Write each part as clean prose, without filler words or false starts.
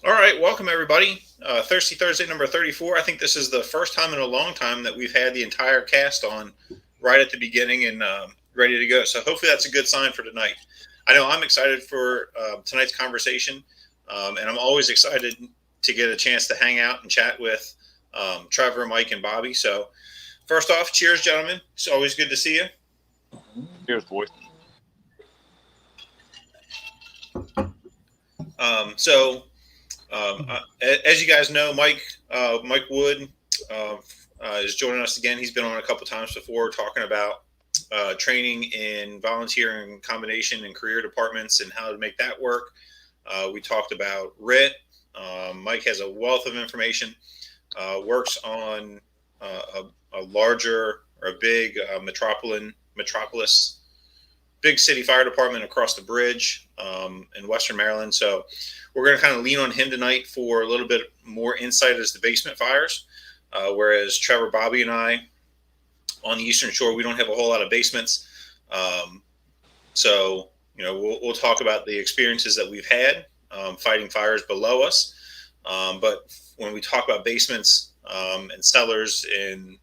All right, welcome everybody. Thirsty Thursday number 34. I think this is the first time in a long time that we've had the entire cast on right at the beginning and ready to go. So hopefully that's a good sign for tonight. I know I'm excited for tonight's conversation, and I'm always excited to get a chance to hang out and chat with Trevor, Mike, and Bobby. So first off, cheers, gentlemen. It's always good to see you. Cheers, boys. As you guys know, Mike Wood is joining us again. He's been on a couple times before talking about training in volunteering combination and career departments and how to make that work. We talked about RIT. Mike has a wealth of information, works on a larger or a big metropolis, big city fire department across the bridge in Western Maryland. So we're going to kind of lean on him tonight for a little bit more insight as to basement fires. Whereas Trevor, Bobby, and I on the Eastern Shore, we don't have a whole lot of basements. So, we'll talk about the experiences that we've had fighting fires below us. But when we talk about basements and cellars and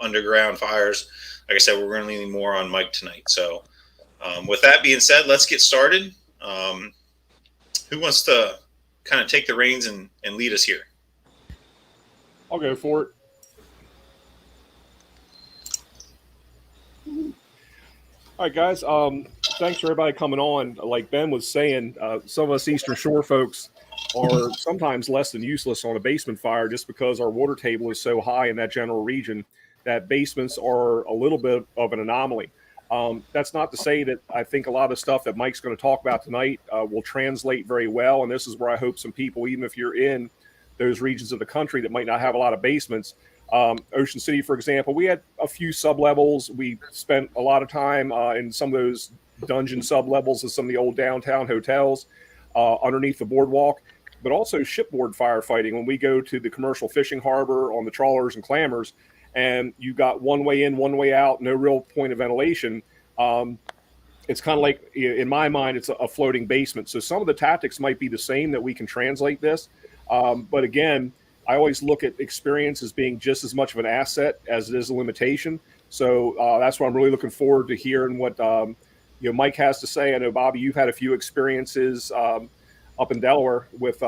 underground fires, like I said, we're going to lean more on Mike tonight. So with that being said, let's get started. Who wants to kind of take the reins and lead us here? I'll go for it. All right, guys. Thanks for everybody coming on. Like Ben was saying, some of us Eastern Shore folks are sometimes less than useless on a basement fire just because our water table is so high in that general region that basements are a little bit of an anomaly. That's not to say that I think a lot of the stuff that Mike's going to talk about tonight will translate very well. And this is where I hope some people, even if you're in those regions of the country that might not have a lot of basements, Ocean City, for example, we had a few sublevels. We spent a lot of time in some of those dungeon sublevels of some of the old downtown hotels underneath the boardwalk, but also shipboard firefighting. When we go to the commercial fishing harbor on the trawlers and clammers, and you got one way in, one way out, no real point of ventilation. It's kind of like, in my mind, it's a floating basement. So some of the tactics might be the same that we can translate this. But again, I always look at experience as being just as much of an asset as it is a limitation. So that's what I'm really looking forward to hearing what Mike has to say. I know, Bobby, you've had a few experiences up in Delaware with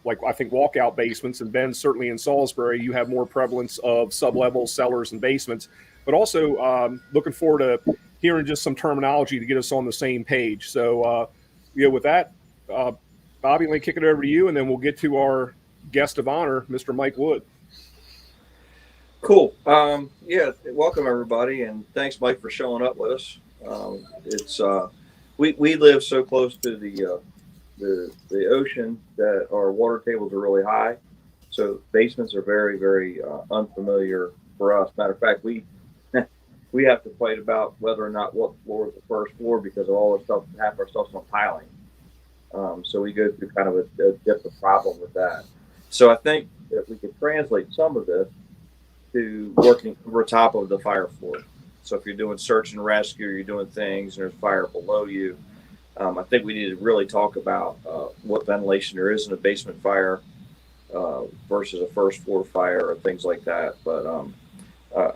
like I think walkout basements, and Ben, certainly in Salisbury, you have more prevalence of sublevels, cellars, and basements. But also looking forward to hearing just some terminology to get us on the same page. So, with that, Bobby, let me kick it over to you, and then we'll get to our guest of honor, Mr. Mike Wood. Cool. Welcome everybody, and thanks, Mike, for showing up with us. We live so close to the ocean that our water tables are really high, so basements are very, very unfamiliar for us. Matter of fact, we have to fight about whether or not what floor is the first floor because of all the stuff. Half our stuff's on tiling, so we go through kind of a different problem with that. So I think that we could translate some of this to working over top of the fire floor. So if you're doing search and rescue, you're doing things, and there's fire below you. I think we need to really talk about what ventilation there is in a basement fire versus a first floor fire or things like that. But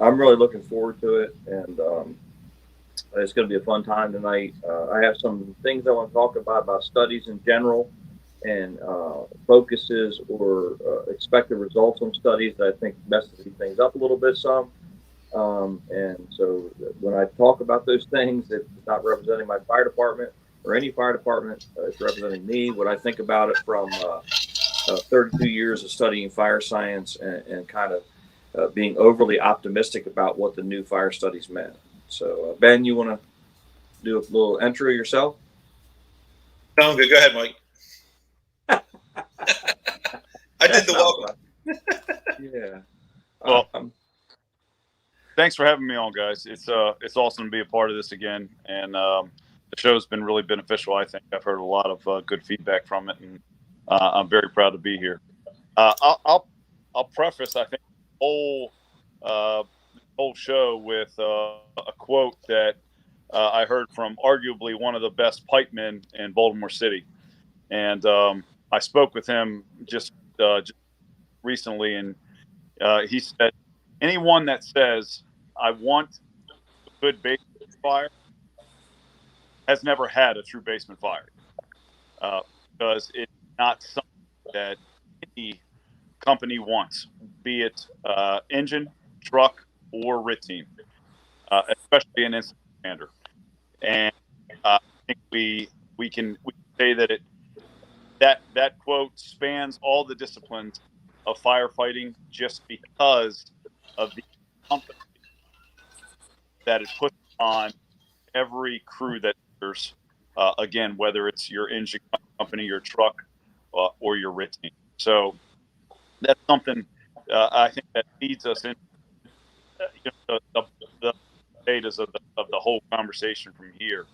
I'm really looking forward to it, and it's going to be a fun time tonight. I have some things I want to talk about studies in general and focuses or expected results on studies that I think messes these things up a little bit some. And so when I talk about those things, it's not representing my fire department or any fire department. It's representing me, what I think about it from 32 years of studying fire science and kind of being overly optimistic about what the new fire studies meant. So, Ben, you want to do a little intro yourself? Sounds good. Go ahead, Mike. I did the welcome. Yeah. Well, thanks for having me on, guys. It's awesome to be a part of this again, and the show's been really beneficial. I think I've heard a lot of good feedback from it, and I'm very proud to be here. I'll preface, I think, the whole show with a quote that I heard from arguably one of the best pipemen in Baltimore City, and I spoke with him just recently, and he said, anyone that says I want a good basement fire has never had a true basement fire, because it's not something that any company wants, be it engine, truck, or RIT team, especially an incident commander. And I think we can say that that quote spans all the disciplines of firefighting, just because of the company that it puts on every crew that enters. Again, whether it's your engine company, your truck, or your RIT team. So that's something I think that feeds us in the betas of the whole conversation from here.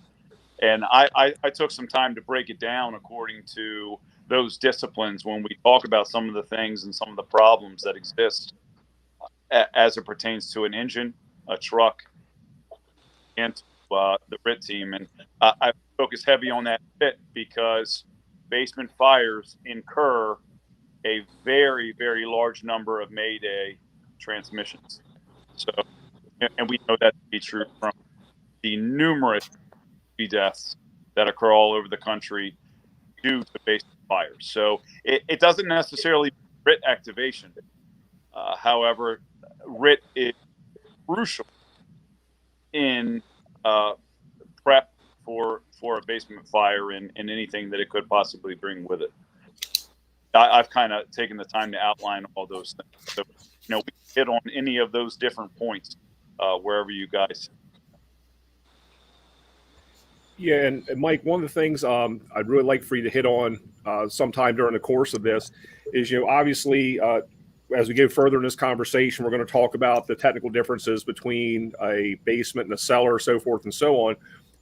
And I took some time to break it down according to those disciplines when we talk about some of the things and some of the problems that exist as it pertains to an engine, a truck, and the RIT team. And I focus heavy on that bit because basement fires incur a very, very large number of Mayday transmissions. So, and we know that to be true from the numerous deaths that occur all over the country due to basement fires. So it doesn't necessarily RIT activation. However, RIT is crucial in prep for a basement fire and anything that it could possibly bring with it. I've kind of taken the time to outline all those things. So, we hit on any of those different points wherever you guys. Yeah, and Mike, one of the things I'd really like for you to hit on sometime during the course of this is, obviously, as we get further in this conversation, we're going to talk about the technical differences between a basement and a cellar, so forth and so on.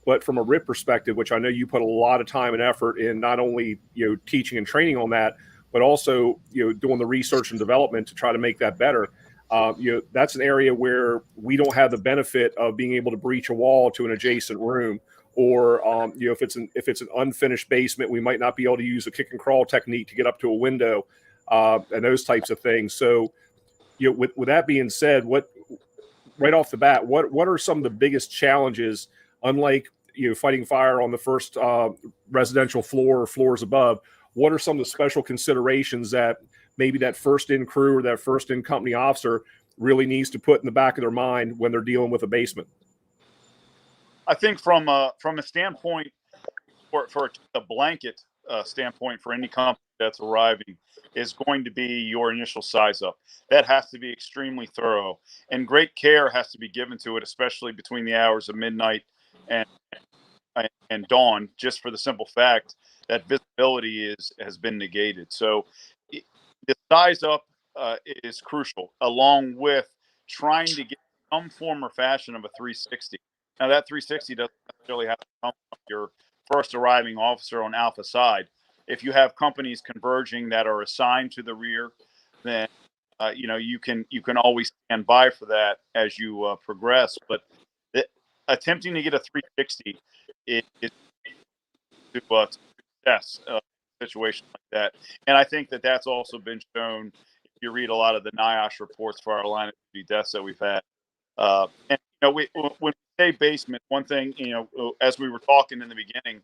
But from a RIT perspective, which I know you put a lot of time and effort in, not only teaching and training on that, but also doing the research and development to try to make that better. That's an area where we don't have the benefit of being able to breach a wall to an adjacent room. Or if it's an unfinished basement, we might not be able to use a kick and crawl technique to get up to a window, and those types of things. So, with that being said, right off the bat, what are some of the biggest challenges? Unlike fighting fire on the first residential floor or floors above, what are some of the special considerations that maybe that first in crew or that first in company officer really needs to put in the back of their mind when they're dealing with a basement? I think from a standpoint, for a blanket standpoint for any company that's arriving, is going to be your initial size up. That has to be extremely thorough, and great care has to be given to it, especially between the hours of midnight and dawn, just for the simple fact that visibility has been negated. So the size up is crucial, along with trying to get some form or fashion of a 360. Now, that 360 doesn't necessarily have to come from your first arriving officer on Alpha side. If you have companies converging that are assigned to the rear, then you can always stand by for that as you progress. But attempting to get a 360 is to success a situation like that. And I think that that's also been shown if you read a lot of the NIOSH reports for our line of duty deaths that we've had. And when we say basement, one thing, as we were talking in the beginning,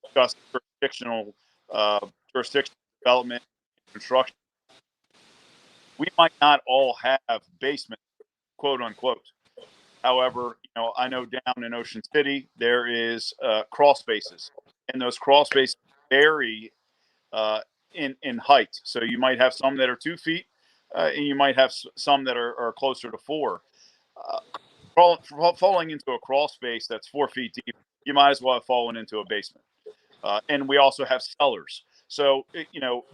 discussed jurisdictional development and construction. We might not all have basements, quote unquote. However, I know down in Ocean City there is crawl spaces, and those crawl spaces vary in height. So you might have some that are 2 feet, and you might have some that are closer to 4. Falling into a crawl space that's 4 feet deep, you might as well have fallen into a basement. And we also have cellars. So,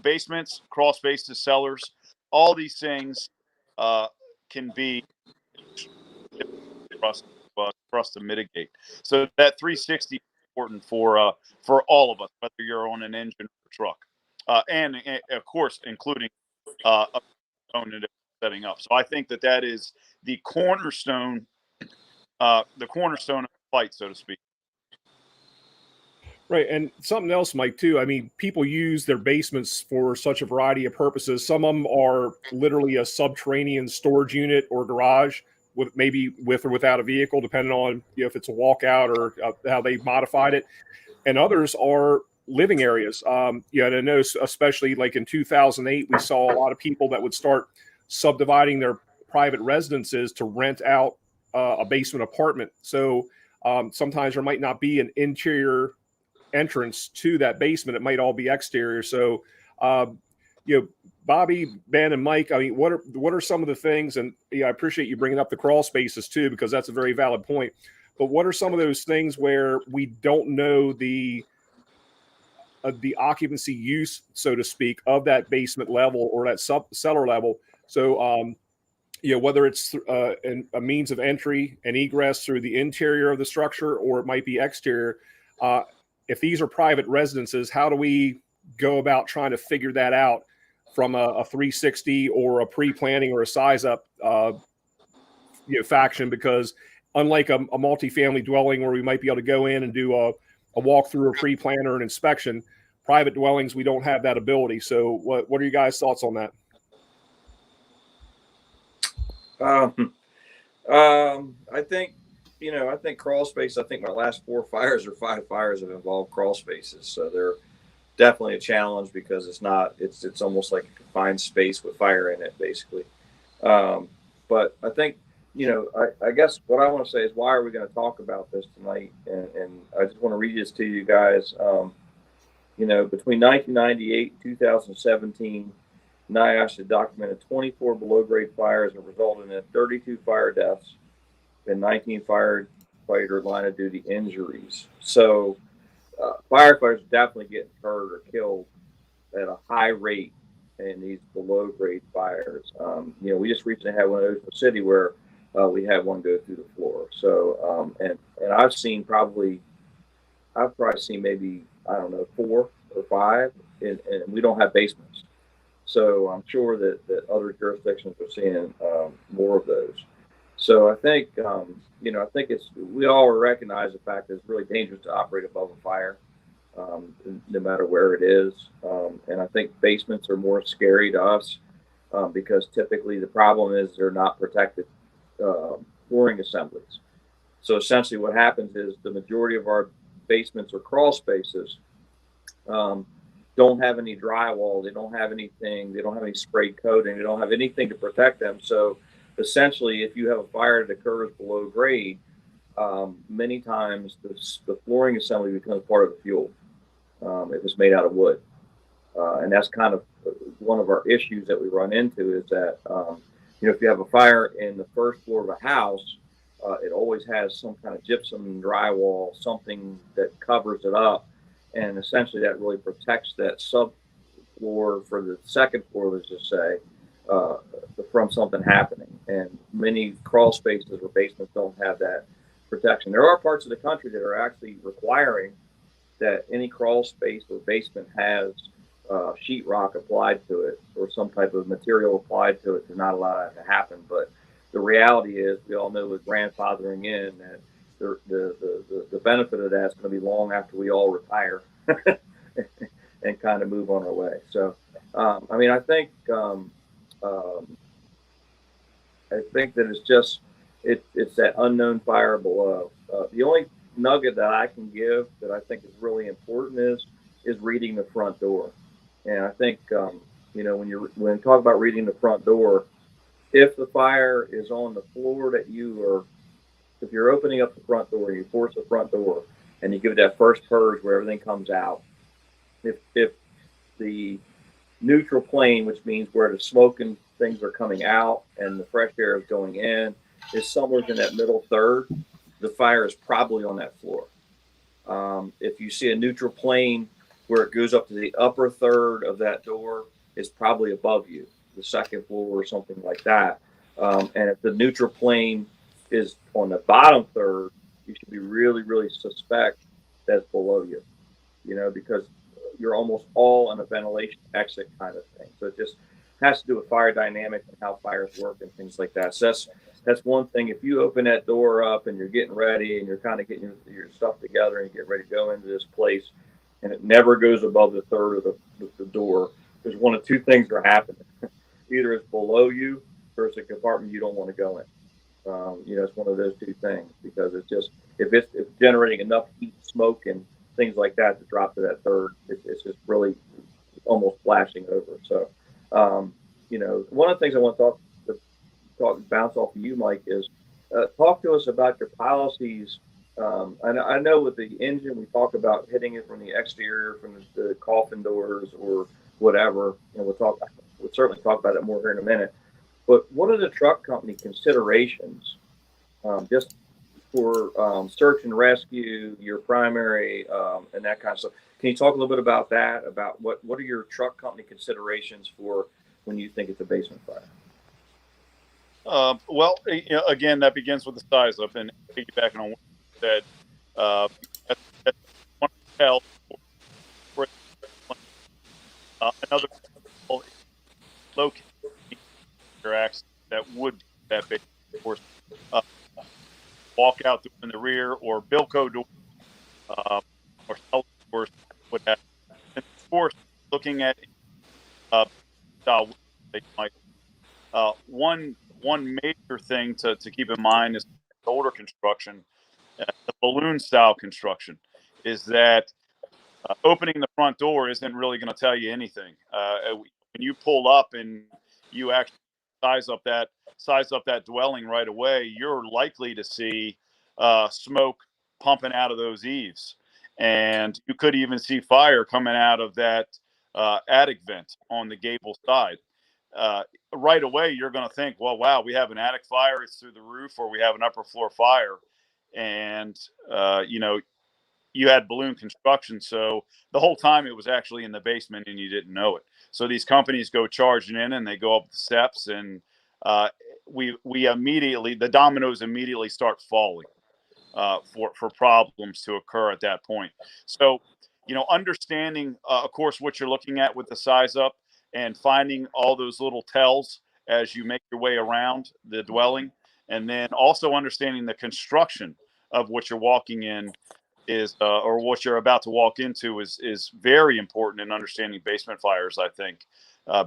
basements, crawl spaces, cellars, all these things can be for us to mitigate. So that 360 is important for all of us, whether you're on an engine or truck, and of course, including a component of setting up. So I think that is the cornerstone of the fight, so to speak. Right. And something else, Mike, too. I mean, people use their basements for such a variety of purposes. Some of them are literally a subterranean storage unit or garage with maybe with or without a vehicle, depending on if it's a walkout or how they modified it. And others are living areas. And I know, especially like in 2008, we saw a lot of people that would start subdividing their private residences to rent out a basement apartment. So sometimes there might not be an interior entrance to that basement. It might all be exterior. So, Bobby, Ben, and Mike, I mean, what are some of the things? And I appreciate you bringing up the crawl spaces too, because that's a very valid point. But what are some of those things where we don't know the occupancy use, so to speak, of that basement level or that cellar level? So, whether it's a means of entry and egress through the interior of the structure, or it might be exterior. If these are private residences, how do we go about trying to figure that out from a 360 or a pre-planning or a size up faction? Because unlike a multifamily dwelling where we might be able to go in and do a walkthrough, a pre-plan, or an inspection, private dwellings, we don't have that ability. So what are you guys' thoughts on that? I think crawl space. I think my last 4 fires or 5 fires have involved crawl spaces, so they're definitely a challenge because it's almost like a confined space with fire in it, basically. But I think I guess what I want to say is, why are we going to talk about this tonight? And I just want to read this to you guys. Between 1998 and 2017. NIOSH had documented 24 below-grade fires and resulted in 32 fire deaths and 19 firefighter line-of-duty injuries. So firefighters definitely get hurt or killed at a high rate in these below-grade fires. We just recently had one in Ocean City where we had one go through the floor. So and I've probably seen maybe, I don't know, 4 or 5, and we don't have basements. So I'm sure that other jurisdictions are seeing more of those. So I think, we all recognize the fact that it's really dangerous to operate above a fire, no matter where it is. And I think basements are more scary to us because typically the problem is they're not protected flooring assemblies. So essentially what happens is the majority of our basements or crawl spaces don't have any drywall, they don't have anything, they don't have any spray coating, they don't have anything to protect them. So essentially, if you have a fire that occurs below grade, many times the flooring assembly becomes part of the fuel if it's made out of wood. And that's kind of one of our issues that we run into is that, if you have a fire in the first floor of a house, it always has some kind of gypsum drywall, something that covers it up. And essentially that really protects that subfloor for the second floor, let's just say, from something happening. And many crawl spaces or basements don't have that protection. There are parts of the country that are actually requiring that any crawl space or basement has sheetrock applied to it or some type of material applied to it to not allow that to happen. But the reality is, we all know with grandfathering in that the benefit of that is going to be long after we all retire and kind of move on our way. So, I think that it's that unknown fire below. The only nugget that I can give that I think is really important is reading the front door. And I think when you talk about reading the front door, if the fire is on the floor that if you're opening up the front door, you force the front door, and you give it that first purge where everything comes out. If the neutral plane, which means where the smoke and things are coming out and the fresh air is going in, is somewhere in that middle third, the fire is probably on that floor. If you see a neutral plane where it goes up to the upper third of that door, it's probably above you, the second floor or something like that. And if the neutral plane is on the bottom third, you should be really, really suspect that's below you, because you're almost all on a ventilation exit kind of thing. So just has to do with fire dynamics and how fires work and things like that. So that's one thing. If you open that door up and you're getting ready and you're kind of getting your stuff together and you get ready to go into this place, and it never goes above the third of the door, there's one of two things are happening. Either it's below you or it's a compartment you don't want to go in. It's one of those two things, because it's just, if it's generating enough heat, smoke, and things like that to drop to that third, it's just really almost flashing over. So, one of the things I want to bounce off of you, Mike, is talk to us about your policies. I know with the engine, we talk about hitting it from the exterior, from the coffin doors or whatever, and we'll certainly talk about it more here in a minute. But what are the truck company considerations just for search and rescue, your primary, and that kind of stuff? Can you talk a little bit about that? About what are your truck company considerations for when you think it's a basement fire? Well, again, that begins with the size up, and piggybacking on what you said, that's one tell for another location your access that would be that big, of course, walk out in the rear or Bilco door or cell doors would have. And of course, looking at style, they might one major thing to keep in mind is older construction, the balloon style construction, is that opening the front door isn't really going to tell you anything. When you pull up and you actually size up that dwelling right away, you're likely to see smoke pumping out of those eaves, and you could even see fire coming out of that attic vent on the gable side. Right away, you're going to think, well, wow, we have an attic fire, it's through the roof, or we have an upper floor fire. And, you had balloon construction. So the whole time it was actually in the basement and you didn't know it. So these companies go charging in and they go up the steps, and we immediately, the dominoes immediately start falling for problems to occur at that point. So, understanding, of course, what you're looking at with the size up, and finding all those little tells as you make your way around the dwelling, and then also understanding the construction of what you're walking in is, or what you're about to walk into is very important in understanding basement fires, I think,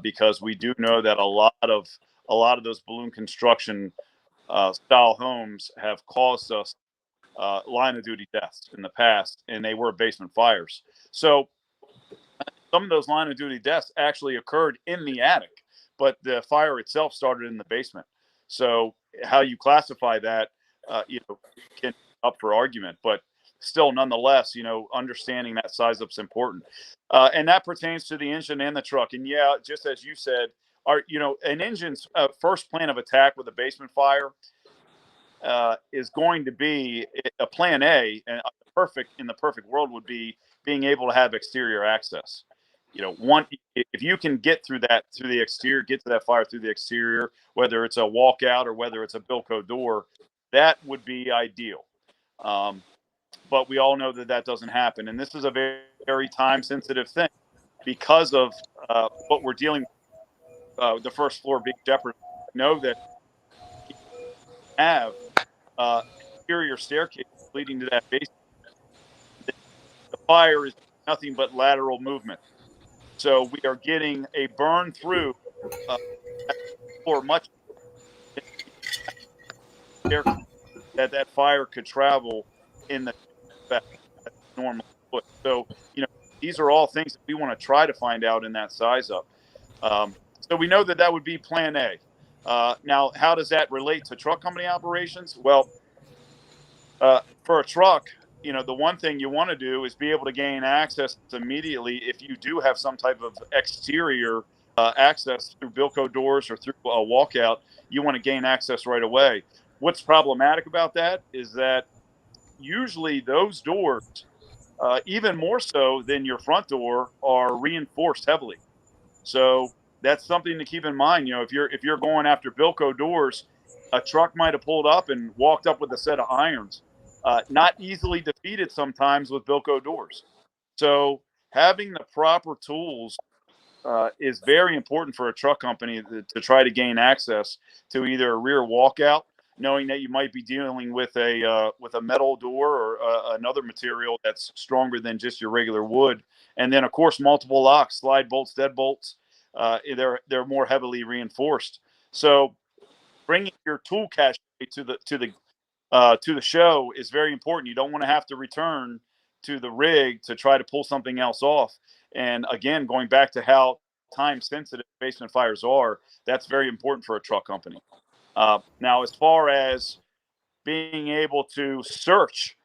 because we do know that a lot of those balloon construction style homes have caused us line of duty deaths in the past, and they were basement fires. So some of those line of duty deaths actually occurred in the attic, but the fire itself started in the basement. So how you classify that, can up for argument, but still, nonetheless, understanding that size up's important, and that pertains to the engine and the truck. And yeah, just as you said, an engine's first plan of attack with a basement fire is going to be a plan A, and in the perfect world would be being able to have exterior access. If you can get through the exterior, get to that fire through the exterior, whether it's a walkout or whether it's a Bilco door, that would be ideal. But we all know that doesn't happen, and this is a very, very time-sensitive thing because of what we're dealing with. The first floor being jeopardized. Know that you have exterior staircase leading to that basement. The fire is nothing but lateral movement. So we are getting a burn through for much that fire could travel in the normal foot. So, these are all things that we want to try to find out in that size up. So we know that would be plan A. Now, how does that relate to truck company operations? Well, for a truck, the one thing you want to do is be able to gain access immediately if you do have some type of exterior access through Bilco doors or through a walkout. You want to gain access right away. What's problematic about that is that usually those doors, even more so than your front door, are reinforced heavily. So that's something to keep in mind. If you're going after Bilco doors, a truck might have pulled up and walked up with a set of irons. Not easily defeated sometimes with Bilco doors. So having the proper tools is very important for a truck company to try to gain access to either a rear walkout, knowing that you might be dealing with a metal door or another material that's stronger than just your regular wood, and then of course multiple locks, slide bolts, deadbolts. They're more heavily reinforced. So bringing your tool cache to the show is very important. You don't want to have to return to the rig to try to pull something else off. And again, going back to how time sensitive basement fires are, that's very important for a truck company. Now, as far as being able to search,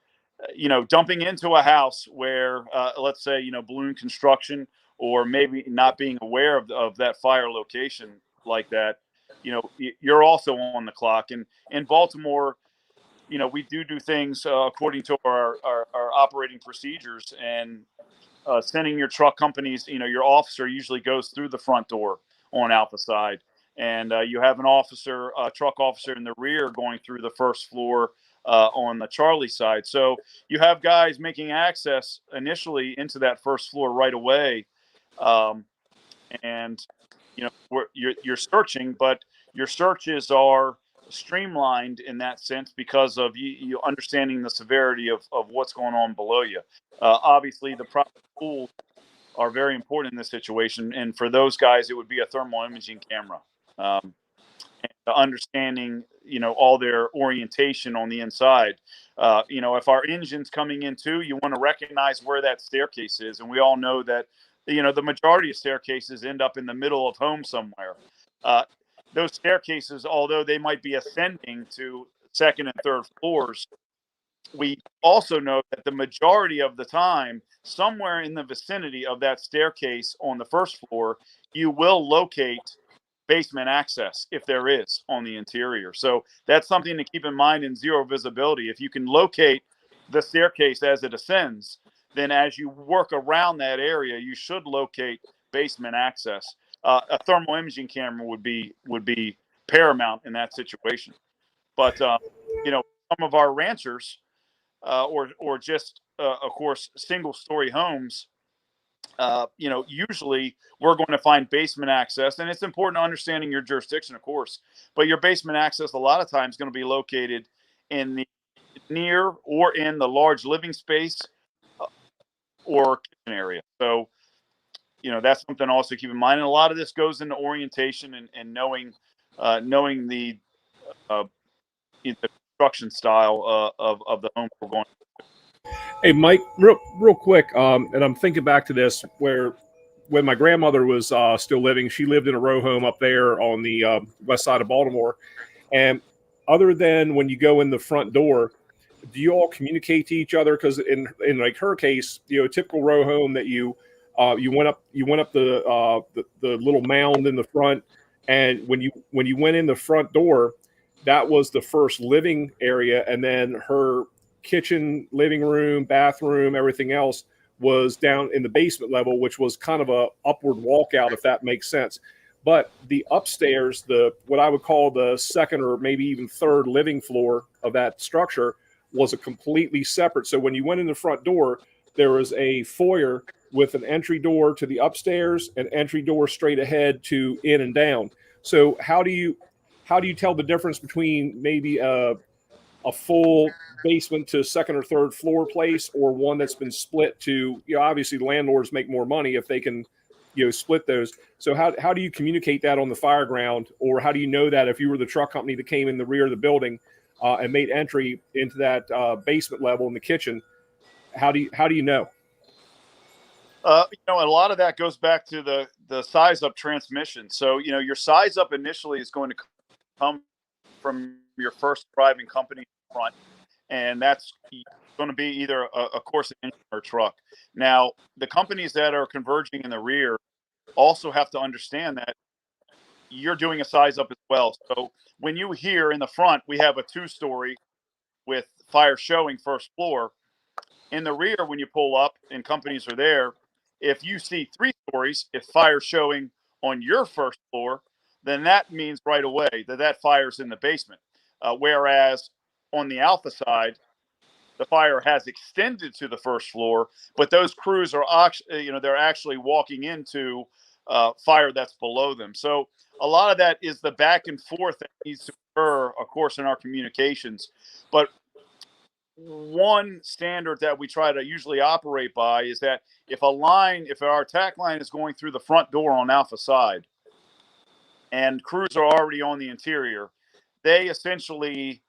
dumping into a house where, let's say, balloon construction, or maybe not being aware of that fire location like that, you're also on the clock. And in Baltimore, we do things according to our operating procedures, and sending your truck companies, your officer usually goes through the front door on Alpha side, and you have a truck officer in the rear going through the first floor on the Charlie side. So you have guys making access initially into that first floor right away, and you're searching, but your searches are streamlined in that sense because of you understanding the severity of what's going on below you. Obviously, the proper tools are very important in this situation, and for those guys, it would be a thermal imaging camera. And understanding, all their orientation on the inside. If our engine's coming in too, you want to recognize where that staircase is, and we all know that the majority of staircases end up in the middle of home somewhere. Those staircases, although they might be ascending to second and third floors, we also know that the majority of the time, somewhere in the vicinity of that staircase on the first floor, you will locate basement access if there is on the interior. So that's something to keep in mind in zero visibility. If you can locate the staircase as it ascends, then as you work around that area, you should locate basement access. A thermal imaging camera would be paramount in that situation. But some of our ranchers, or just of course single-story homes, usually we're going to find basement access, and it's important understanding your jurisdiction, of course. But your basement access a lot of times is going to be located in the near or in the large living space or kitchen area. So that's something also to keep in mind. And a lot of this goes into orientation and knowing the construction style of the home we're going to. Hey, Mike, real quick, and I'm thinking back to this where when my grandmother was still living, she lived in a row home up there on the west side of Baltimore. And other than when you go in the front door, do you all communicate to each other? Because in like her case, a typical row home that you went up the little mound in the front, and when you went in the front door, that was the first living area, and then her kitchen, living room, bathroom, everything else was down in the basement level, which was kind of a upward walkout, if that makes sense. But the upstairs, what I would call the second or maybe even third living floor of that structure, was a completely separate. So when you went in the front door, there was a foyer with an entry door to the upstairs, an entry door straight ahead to in and down. So how do you tell the difference between maybe a full basement to second or third floor place, or one that's been split to, obviously landlords make more money if they can, split those. So how do you communicate that on the fire ground, or how do you know that if you were the truck company that came in the rear of the building and made entry into that basement level in the kitchen? How do you know? A lot of that goes back to the size up transmission. So, your size up initially is going to come from your first driving company front, and that's going to be either of course an engine or truck. Now, the companies that are converging in the rear also have to understand that you're doing a size up as well. So when you hear in the front, we have a 2-story with fire showing first floor. In the rear, when you pull up and companies are there, if you see 3 stories, if fire showing on your first floor, then that means right away that fire's in the basement. Whereas on the Alpha side, the fire has extended to the first floor, but those crews are, they're actually walking into fire that's below them. So a lot of that is the back and forth that needs to occur, of course, in our communications. But one standard that we try to usually operate by is that if our attack line is going through the front door on Alpha side and crews are already on the interior, they essentially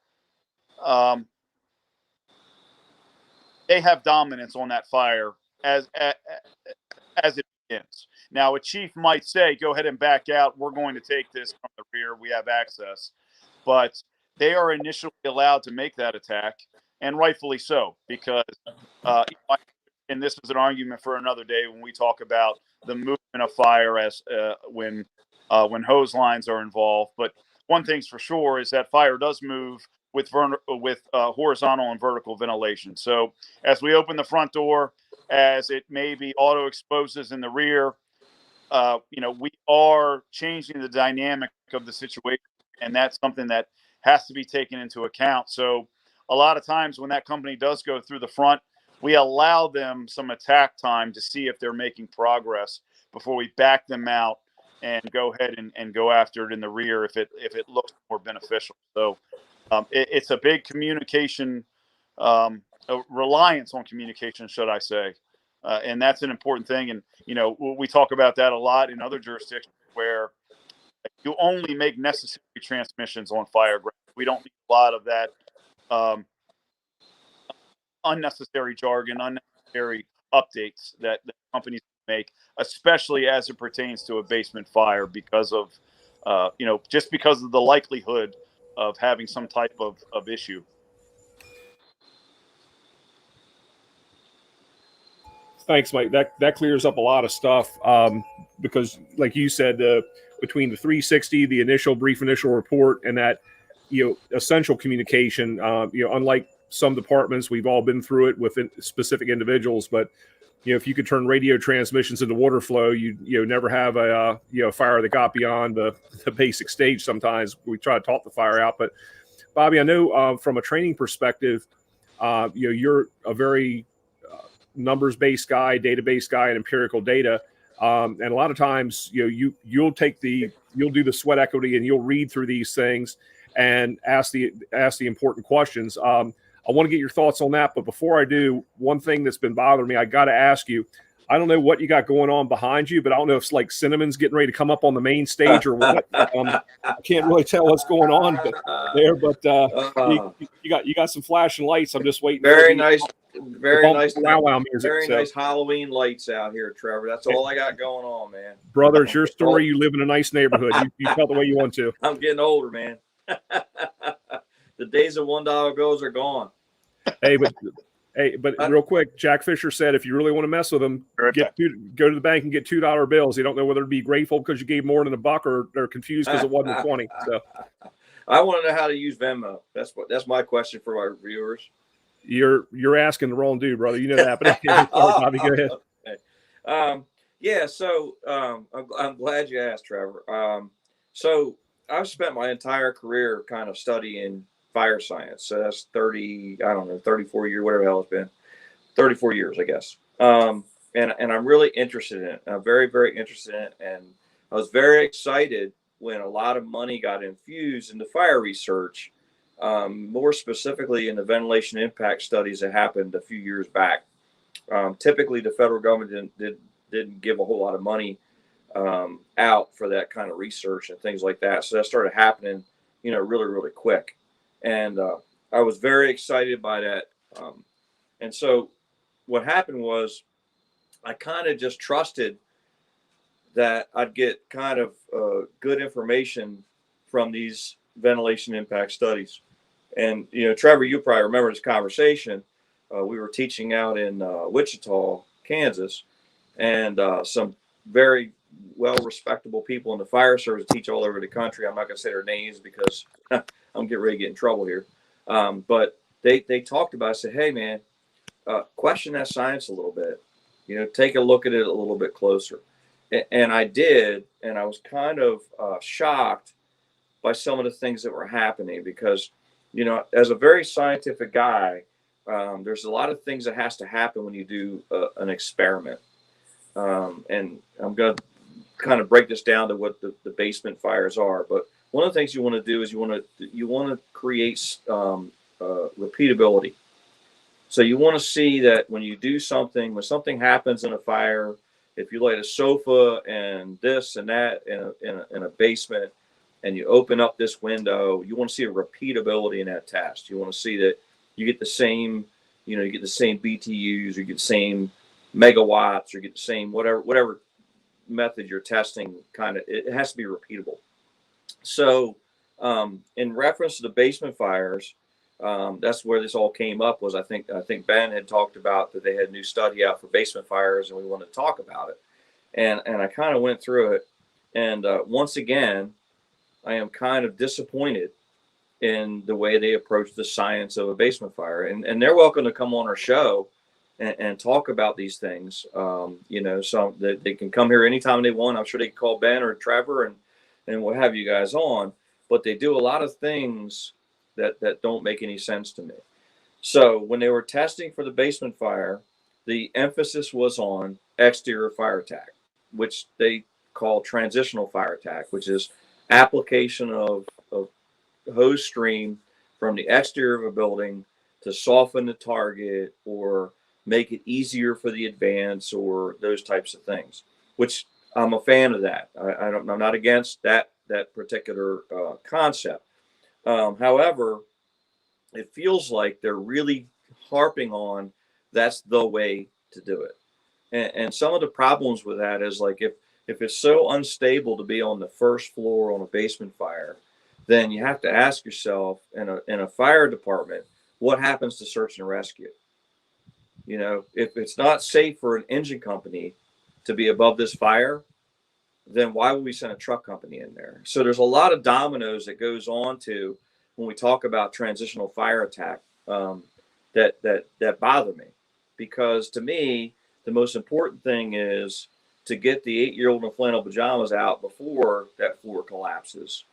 they have dominance on that fire as it begins. Now, a chief might say, "Go ahead and back out. We're going to take this from the rear. We have access," but they are initially allowed to make that attack, and rightfully so, because and this is an argument for another day when we talk about the movement of fire as when hose lines are involved. But one thing's for sure is that fire does move with horizontal and vertical ventilation. So as we open the front door, as it may be auto exposes in the rear, we are changing the dynamic of the situation, and that's something that has to be taken into account. So a lot of times when that company does go through the front, we allow them some attack time to see if they're making progress before we back them out and go ahead and go after it in the rear if it looks more beneficial. So it's a big communication, a reliance on communication, should I say. And that's an important thing. And, we talk about that a lot in other jurisdictions where you only make necessary transmissions on fireground. We don't need a lot of that unnecessary jargon, unnecessary updates that companies make, especially as it pertains to a basement fire, because of, just because of the likelihood of having some type of issue. Thanks, Mike. That clears up a lot of stuff because, like you said, between the 360, the brief initial report, and that essential communication, unlike some departments, we've all been through it with specific individuals. But if you could turn radio transmissions into water flow, you never have a fire that got beyond the basic stage. Sometimes we try to talk the fire out. But Bobby, I know from a training perspective, you're a very numbers-based guy, database guy, and empirical data. And a lot of times, you'll do the sweat equity and you'll read through these things and ask the important questions. I want to get your thoughts on that. But before I do, one thing that's been bothering me, I got to ask you. I don't know what you got going on behind you, but I don't know if it's like Cinnamon's getting ready to come up on the main stage or what. I can't really tell what's going on there, but you got some flashing lights. I'm just waiting. Very nice wow music. Very nice Halloween lights out here, Trevor. That's all I got going on, man. Brother, it's your story. You live in a nice neighborhood. You felt the way you want to. I'm getting older, man. The days of $1 bills are gone. Hey, but real quick, Jack Fisher said if you really want to mess with them, go to the bank and get $2 bills. You don't know whether to be grateful because you gave more than $1 or they're confused because it wasn't 20. So I want to know how to use Venmo. That's my question for our viewers. You're asking the wrong dude, brother. You know that. But Bobby, go ahead. Okay. So I'm glad you asked, Trevor. So I've spent my entire career kind of studying fire science. So that's 34 years, whatever the hell it's been. 34 years, I guess. And I'm really interested in it. I'm very, very interested in it. And I was very excited when a lot of money got infused into fire research, more specifically in the ventilation impact studies that happened a few years back. Typically, the federal government didn't give a whole lot of money out for that kind of research and things like that. So that started happening, really, really quick. And I was very excited by that. And so what happened was I kind of just trusted that I'd get kind of good information from these ventilation impact studies. And, Trevor, you probably remember this conversation. We were teaching out in Wichita, Kansas, and some very well-respectable people in the fire service teach all over the country. I'm not going to say their names because I'm getting ready to get in trouble here. But they talked about it. I said, hey, man, question that science a little bit. Take a look at it a little bit closer. And I did, and I was kind of shocked by some of the things that were happening because, as a very scientific guy, there's a lot of things that has to happen when you do an experiment. And I'm going to kind of break this down to what the basement fires are. But one of the things you want to do is you want to create repeatability. So you want to see that when you do something, when something happens in a fire, if you light a sofa and this and that in a basement, and you open up this window, you want to see a repeatability in that test. You want to see that you get the same, you get the same BTUs, you get the same megawatts, or get the same whatever method you're testing. It has to be repeatable. So in reference to the basement fires, that's where this all came up. Was I think Ben had talked about that they had a new study out for basement fires, and we wanted to talk about it. And I kind of went through it, and once again, I am kind of disappointed in the way they approach the science of a basement fire. And they're welcome to come on our show and talk about these things. So they can come here anytime they want. I'm sure they can call Ben or Trevor and we'll have you guys on. But they do a lot of things that don't make any sense to me. So when they were testing for the basement fire, the emphasis was on exterior fire attack, which they call transitional fire attack, which is application of hose stream from the exterior of a building to soften the target or make it easier for the advance or those types of things, which I'm a fan of that. I'm not against that particular concept. However, it feels like they're really harping on that's the way to do it. And some of the problems with that is like if it's so unstable to be on the first floor on a basement fire, then you have to ask yourself in a fire department, what happens to search and rescue? If it's not safe for an engine company to be above this fire, then why would we send a truck company in there? So there's a lot of dominoes that goes on to when we talk about transitional fire attack that bother me, because to me, the most important thing is to get the 8-year-old in flannel pajamas out before that floor collapses,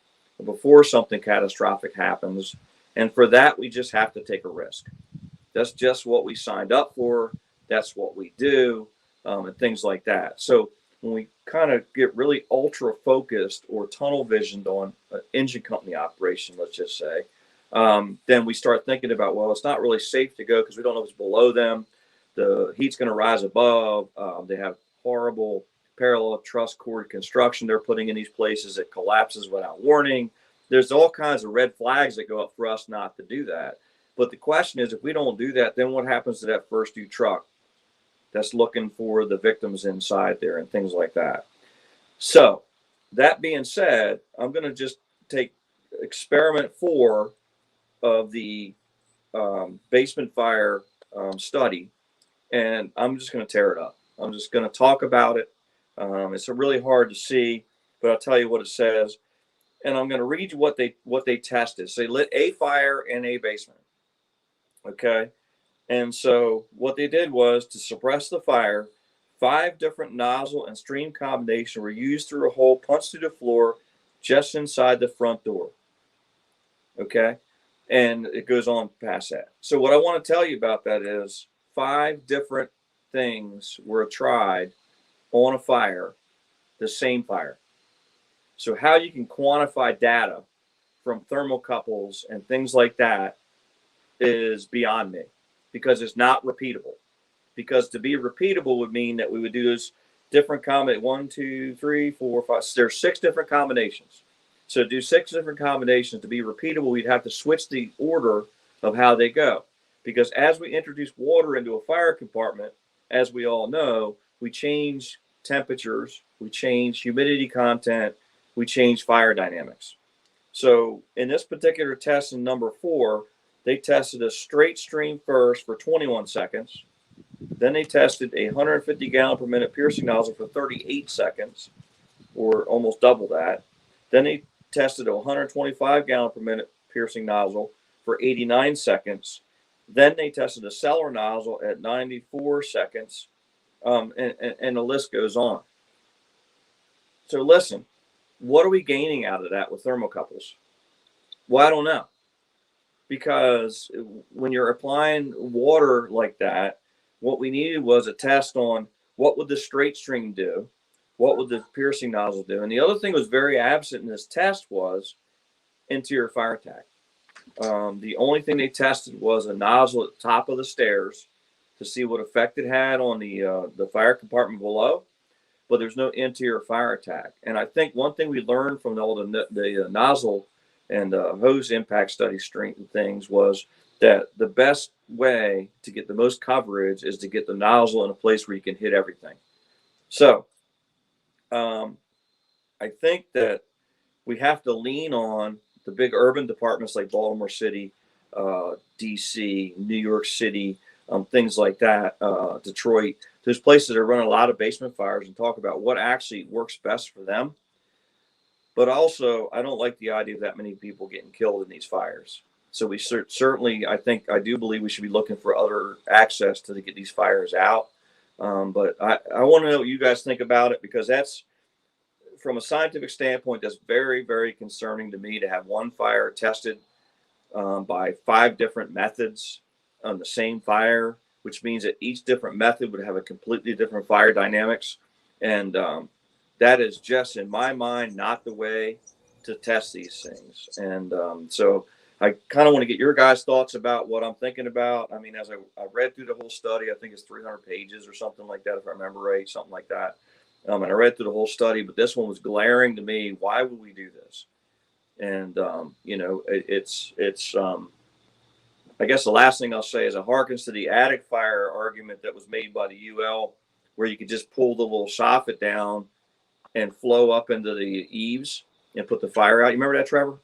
before something catastrophic happens. And for that, we just have to take a risk. That's just what we signed up for. That's what we do, and things like that. So when we kind of get really ultra focused or tunnel visioned on an engine company operation, let's just say, then we start thinking about, well, it's not really safe to go because we don't know if it's below them. The heat's going to rise above. They have horrible parallel truss cord construction they're putting in these places that collapses without warning. There's all kinds of red flags that go up for us not to do that. But the question is, if we don't do that, then what happens to that first due truck that's looking for the victims inside there and things like that? So that being said, I'm going to just take experiment 4 of the basement fire study, and I'm just going to tear it up. I'm just going to talk about it. It's really hard to see, but I'll tell you what it says. And I'm going to read you what they tested. So they lit a fire in a basement. Okay. And so what they did was to suppress the fire, 5 different nozzle and stream combinations were used through a hole punched through the floor just inside the front door. Okay. And it goes on past that. So what I want to tell you about that is 5 different things were tried on a fire, the same fire. So how you can quantify data from thermocouples and things like that is beyond me, because it's not repeatable. Because to be repeatable would mean that we would do this different combination, 1, 2, 3, 4, 5. There's 6 different combinations. So to do 6 different combinations to be repeatable, we'd have to switch the order of how they go. Because as we introduce water into a fire compartment, as we all know, we change temperatures, we change humidity content, we change fire dynamics. So in this particular test in number 4, they tested a straight stream first for 21 seconds. Then they tested a 150 gallon per minute piercing nozzle for 38 seconds, or almost double that. Then they tested a 125 gallon per minute piercing nozzle for 89 seconds. Then they tested a cellar nozzle at 94 seconds, and the list goes on. So listen, what are we gaining out of that with thermocouples? Well, I don't know. Because when you're applying water like that, what we needed was a test on what would the straight stream do, what would the piercing nozzle do? And the other thing that was very absent in this test was interior fire attack. The only thing they tested was a nozzle at the top of the stairs to see what effect it had on the fire compartment below, but there's no interior fire attack. And I think one thing we learned from the nozzle and hose impact study strength and things was that the best way to get the most coverage is to get the nozzle in a place where you can hit everything. So I think that we have to lean on the big urban departments like Baltimore City, DC, New York City, things like that, Detroit. There's places that are running a lot of basement fires and talk about what actually works best for them. But also, I don't like the idea of that many people getting killed in these fires. So we certainly, I do believe we should be looking for other access to get these fires out. But I want to know what you guys think about it, because that's, from a scientific standpoint, that's very, very concerning to me to have one fire tested by 5 different methods on the same fire, which means that each different method would have a completely different fire dynamics. And that is just, in my mind, not the way to test these things. And so I kind of want to get your guys' thoughts about what I'm thinking about. I mean, as I read through the whole study, I think it's 300 pages or something like that, if I remember right, something like that. And I read through the whole study, but this one was glaring to me. Why would we do this? And, it's I guess the last thing I'll say is it harkens to the Atticfire argument that was made by the UL, where you could just pull the little soffit down and flow up into the eaves and put the fire out. You remember that, Trevor?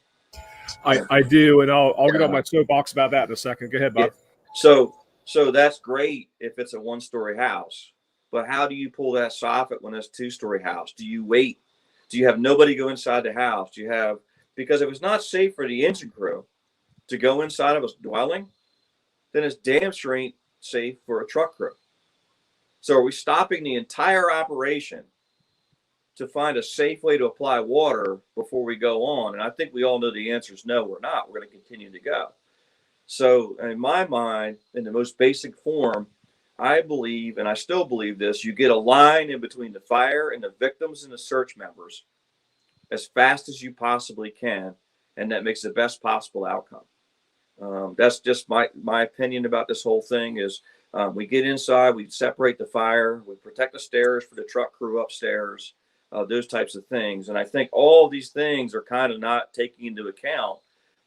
I do, and I'll get on my soapbox about that in a second. Go ahead, Bob. Yeah. So that's great if it's a 1-story house, but how do you pull that soffit when it's a 2-story house? Do you wait? Do you have nobody go inside the house? Because if it's not safe for the engine crew to go inside of a dwelling, then it's damn sure ain't safe for a truck crew. So are we stopping the entire operation to find a safe way to apply water before we go on? And I think we all know the answer is no, we're not. We're going to continue to go. So in my mind, in the most basic form, I believe, and I still believe this, you get a line in between the fire and the victims and the search members as fast as you possibly can, and that makes the best possible outcome. That's just my opinion about this whole thing is we get inside, we separate the fire, we protect the stairs for the truck crew upstairs, those types of things. And I think all of these things are kind of not taking into account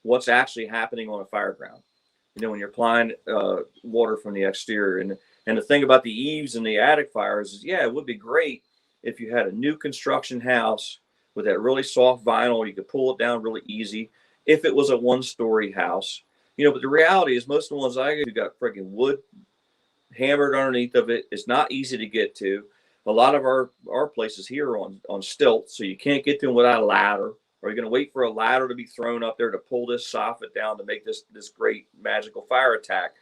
what's actually happening on a fire ground. When you're applying water from the exterior. And the thing about the eaves and the attic fires is, yeah, it would be great if you had a new construction house with that really soft vinyl. You could pull it down really easy if it was a 1-story house. But the reality is most of the ones I get got freaking wood hammered underneath of it. It's not easy to get to. A lot of our places here are on stilts, so you can't get to them without a ladder. Or you're going to wait for a ladder to be thrown up there to pull this soffit down to make this great magical fire attack.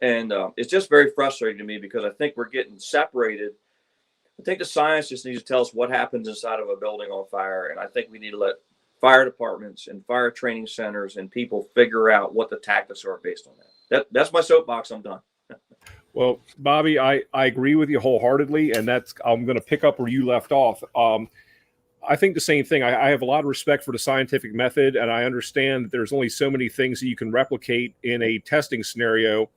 And it's just very frustrating to me because I think we're getting separated. I think the science just needs to tell us what happens inside of a building on fire. And I think we need to let fire departments and fire training centers and people figure out what the tactics are based on that. That's my soapbox. I'm done. Well, Bobby, I agree with you wholeheartedly, and I'm going to pick up where you left off. I think the same thing. I have a lot of respect for the scientific method, and I understand that there's only so many things that you can replicate in a testing scenario.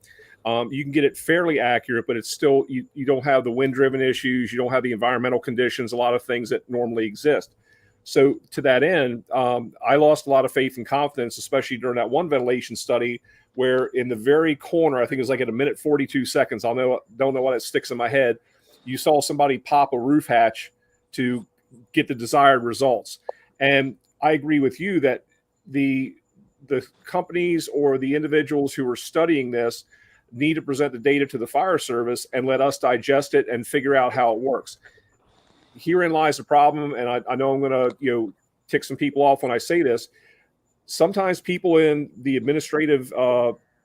You can get it fairly accurate, but it's still, you don't have the wind-driven issues. You don't have the environmental conditions, a lot of things that normally exist. So to that end, I lost a lot of faith and confidence, especially during that one ventilation study where in the very corner, I think it was like at 1:42 seconds, don't know why that sticks in my head, you saw somebody pop a roof hatch to get the desired results. And I agree with you that the companies or the individuals who are studying this need to present the data to the fire service and let us digest it and figure out how it works. Herein lies the problem, and I know I'm going to tick some people off when I say this. Sometimes people in the administrative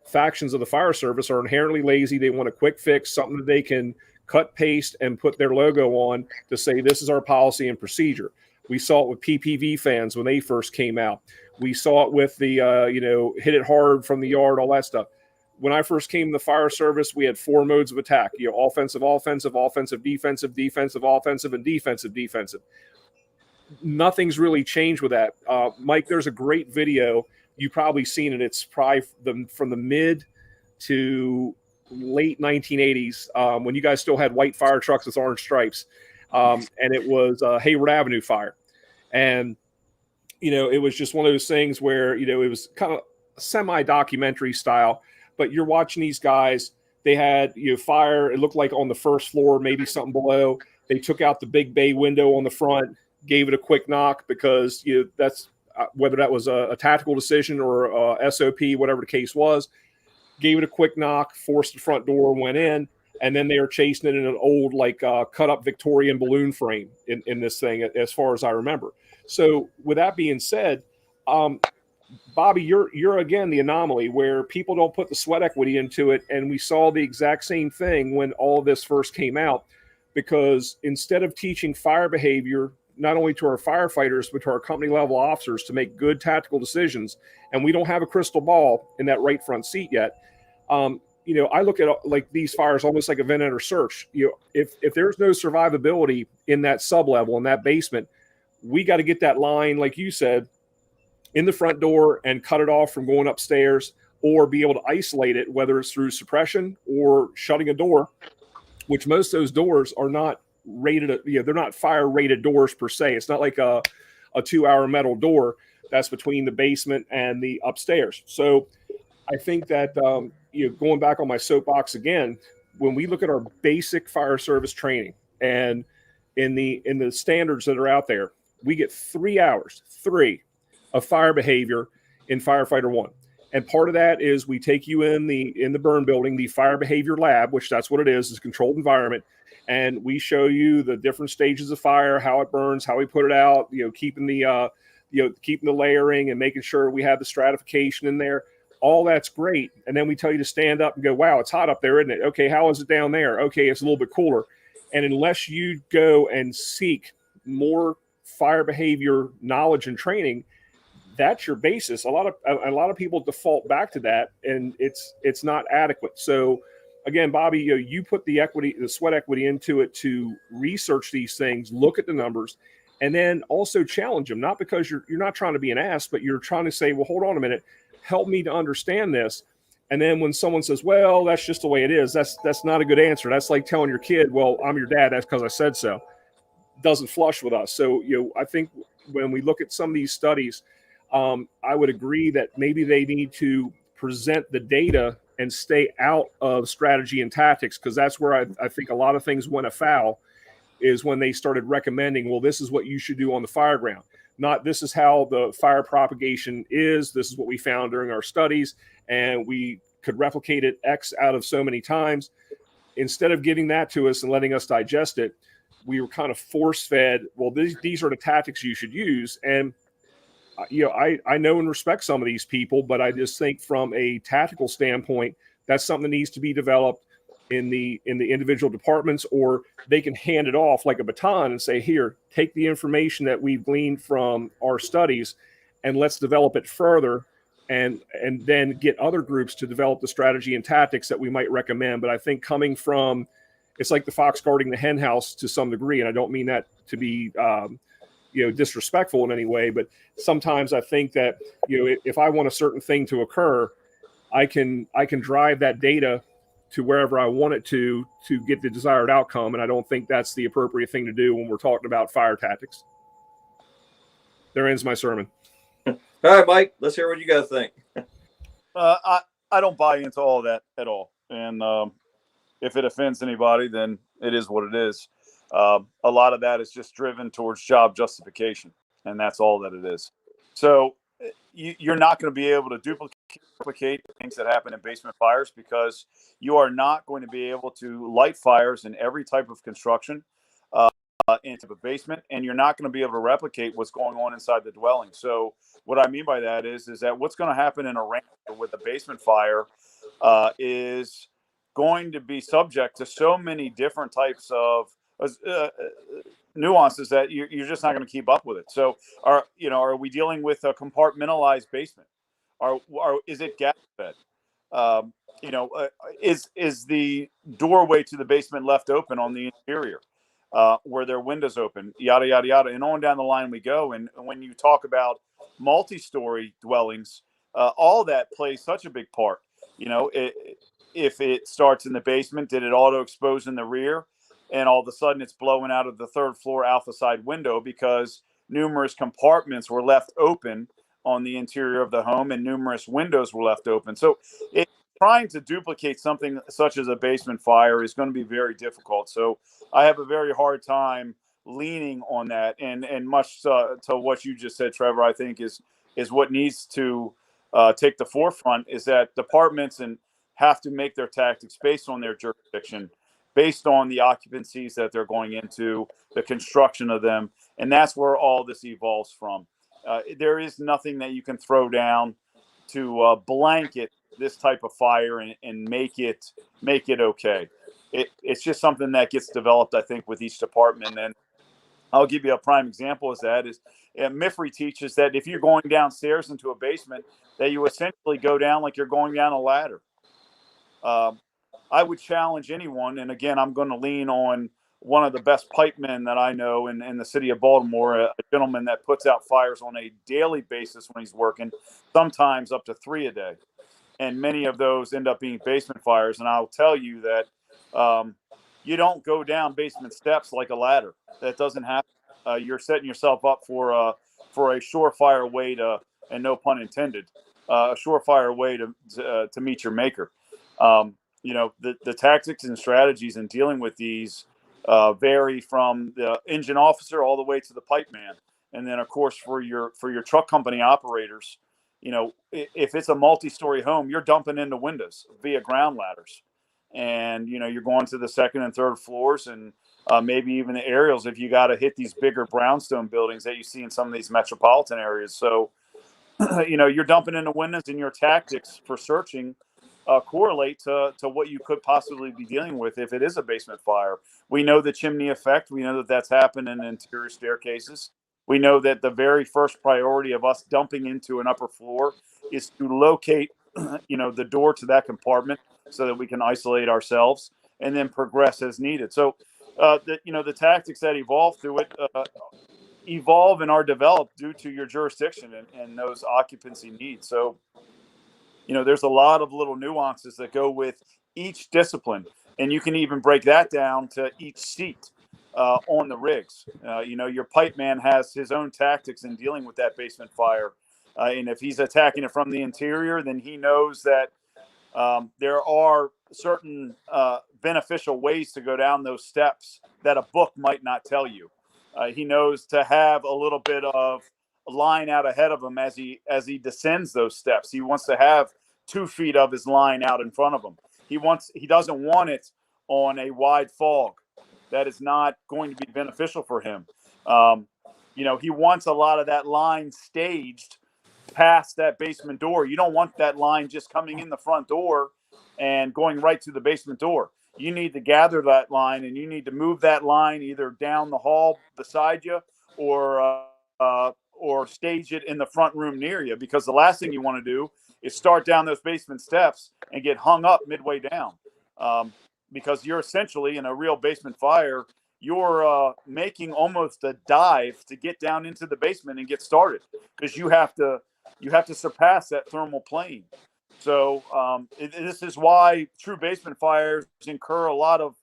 factions of the fire service are inherently lazy. They want a quick fix, something that they can cut, paste, and put their logo on to say this is our policy and procedure. We saw it with PPV fans when they first came out. We saw it with the hit it hard from the yard, all that stuff. when I first came in the fire service, we had 4 modes of attack, offensive, offensive, offensive, defensive, defensive, offensive, and defensive, defensive. Nothing's really changed with that. Mike, there's a great video. You've probably seen it. It's probably from the mid to late 1980s when you guys still had white fire trucks with orange stripes. And it was Hayward Avenue fire. And, it was just one of those things where, it was kind of semi-documentary style, but you're watching these guys. They had, fire. It looked like on the first floor, maybe something below. They took out the big bay window on the front, gave it a quick knock because that's whether that was a tactical decision or a SOP, whatever the case was, gave it a quick knock, forced the front door, went in, and then they were chasing it in an old cut up Victorian balloon frame in this thing, as far as I remember. So with that being said, Bobby, you're again the anomaly where people don't put the sweat equity into it, and we saw the exact same thing when all of this first came out, because instead of teaching fire behavior not only to our firefighters, but to our company level officers to make good tactical decisions. And we don't have a crystal ball in that right front seat yet. I look at these fires almost like a vent under search. If there's no survivability in that sub-level, in that basement, we got to get that line, like you said, in the front door and cut it off from going upstairs, or be able to isolate it, whether it's through suppression or shutting a door, which most of those doors are not rated, they're not fire rated doors per se. It's not like a 2-hour metal door that's between the basement and the upstairs. So I think that going back on my soapbox again, when we look at our basic fire service training and in the standards that are out there, we get 3 hours of fire behavior in Firefighter 1. And part of that is we take you in the burn building, the fire behavior lab, which that's what it is a controlled environment. And we show you the different stages of fire, how it burns, how we put it out, keeping the layering and making sure we have the stratification in there. All that's great. And then we tell you to stand up and go, wow, it's hot up there, isn't it? Okay, how is it down there? Okay, it's a little bit cooler. And unless you go and seek more fire behavior knowledge and training, that's your basis. A lot of people default back to that, and it's not adequate. So again, Bobby, you put the sweat equity into it to research these things, look at the numbers, and then also challenge them. Not because you're not trying to be an ass, but you're trying to say, well, hold on a minute, help me to understand this. And then when someone says, well, that's just the way it is, that's not a good answer. That's like telling your kid, well, I'm your dad, that's because I said so. Doesn't flush with us. So I think when we look at some of these studies, I would agree that maybe they need to present the data and stay out of strategy and tactics, because that's where I think a lot of things went afoul, is when they started recommending, well, this is what you should do on the fire ground. Not this is how the fire propagation is. This is what we found during our studies, and we could replicate it X out of so many times. Instead of giving that to us and letting us digest it, we were kind of force-fed, well, these are the tactics you should use. And I know and respect some of these people, but I just think from a tactical standpoint, that's something that needs to be developed in the individual departments, or they can hand it off like a baton and say, here, take the information that we've gleaned from our studies and let's develop it further, and then get other groups to develop the strategy and tactics that we might recommend. But I think coming from, it's like the fox guarding the hen house to some degree, and I don't mean that to be disrespectful in any way, but sometimes I think that if I want a certain thing to occur, I can drive that data to wherever I want it to get the desired outcome, and I don't think that's the appropriate thing to do when we're talking about fire tactics. There ends my sermon. All right, Mike, let's hear what you guys think. I don't buy into all that at all, and if it offends anybody, then it is what it is. A lot of that is just driven towards job justification, and that's all that it is. So you're not going to be able to duplicate things that happen in basement fires, because you are not going to be able to light fires in every type of construction into the basement, and you're not going to be able to replicate what's going on inside the dwelling. So what I mean by that is that what's going to happen in a ranch with a basement fire is going to be subject to so many different types of nuances that you're just not going to keep up with it. So are we dealing with a compartmentalized basement? Is it gas fed? is the doorway to the basement left open on the interior, where their windows open, yada yada yada, and on down the line we go. And when you talk about multi-story dwellings, all that plays such a big part. If it starts in the basement, did it auto expose in the rear, and all of a sudden it's blowing out of the third floor alpha side window because numerous compartments were left open on the interior of the home and numerous windows were left open. So trying to duplicate something such as a basement fire is going to be very difficult. So I have a very hard time leaning on that. And much to what you just said, Trevor, I think is what needs to take the forefront, is that departments have to make their tactics based on their jurisdiction, based on the occupancies that they're going into, the construction of them. And that's where all this evolves from. There is nothing that you can throw down to blanket this type of fire and make it okay. It's just something that gets developed, I think, with each department. And I'll give you a prime example is MIFRE teaches that if you're going downstairs into a basement, that you essentially go down like you're going down a ladder. I would challenge anyone, and again, I'm going to lean on one of the best pipemen that I know in the city of Baltimore, a gentleman that puts out fires on a daily basis when he's working, sometimes up to 3 a day. And many of those end up being basement fires. And I'll tell you that you don't go down basement steps like a ladder. That doesn't happen. You're setting yourself up for a surefire way to, and no pun intended, a surefire way to meet your maker. The tactics and strategies in dealing with these vary from the engine officer all the way to the pipe man. And then, of course, for your truck company operators, if it's a multi-story home, you're dumping into windows via ground ladders. And, you're going to the second and third floors and maybe even the aerials if you got to hit these bigger brownstone buildings that you see in some of these metropolitan areas. So, you're dumping into windows, and your tactics for searching correlate to what you could possibly be dealing with if it is a basement fire. We know the chimney effect. We know that that's happened in interior staircases. We know that the very first priority of us dumping into an upper floor is to locate, the door to that compartment so that we can isolate ourselves and then progress as needed. So, the tactics that evolve through it evolve and are developed due to your jurisdiction and those occupancy needs. So, there's a lot of little nuances that go with each discipline, and you can even break that down to each seat on the rigs. Your pipe man has his own tactics in dealing with that basement fire. And if he's attacking it from the interior, then he knows that there are certain beneficial ways to go down those steps that a book might not tell you. He knows to have a little bit of line out ahead of him as he descends those steps. He wants to have 2 feet of his line out in front of him. He doesn't want it on a wide fog. That is not going to be beneficial for him. He wants a lot of that line staged past that basement door. You don't want that line just coming in the front door and going right to the basement door. You need to gather that line, and you need to move that line either down the hall beside you or stage it in the front room near you, because the last thing you want to do is start down those basement steps and get hung up midway down. Because you're essentially, in a real basement fire, you're making almost a dive to get down into the basement and get started, because you have to surpass that thermal plane. So this is why true basement fires incur a lot of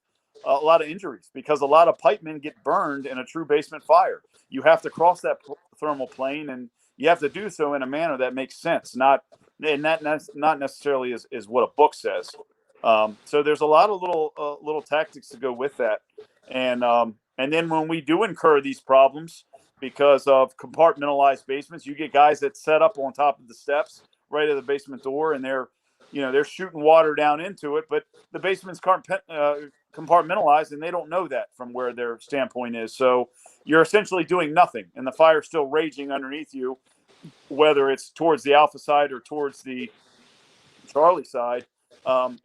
injuries, because a lot of pipemen get burned in a true basement fire. You have to cross that thermal plane, and you have to do so in a manner that makes sense. That's not necessarily is what a book says. So there's a lot of little tactics to go with that, and then when we do incur these problems because of compartmentalized basements, you get guys that set up on top of the steps right at the basement door, and they're shooting water down into it, but the basement's compartmentalized, and they don't know that from where their standpoint is. So you're essentially doing nothing, and the fire's still raging underneath you, whether it's towards the alpha side or towards the Charlie side.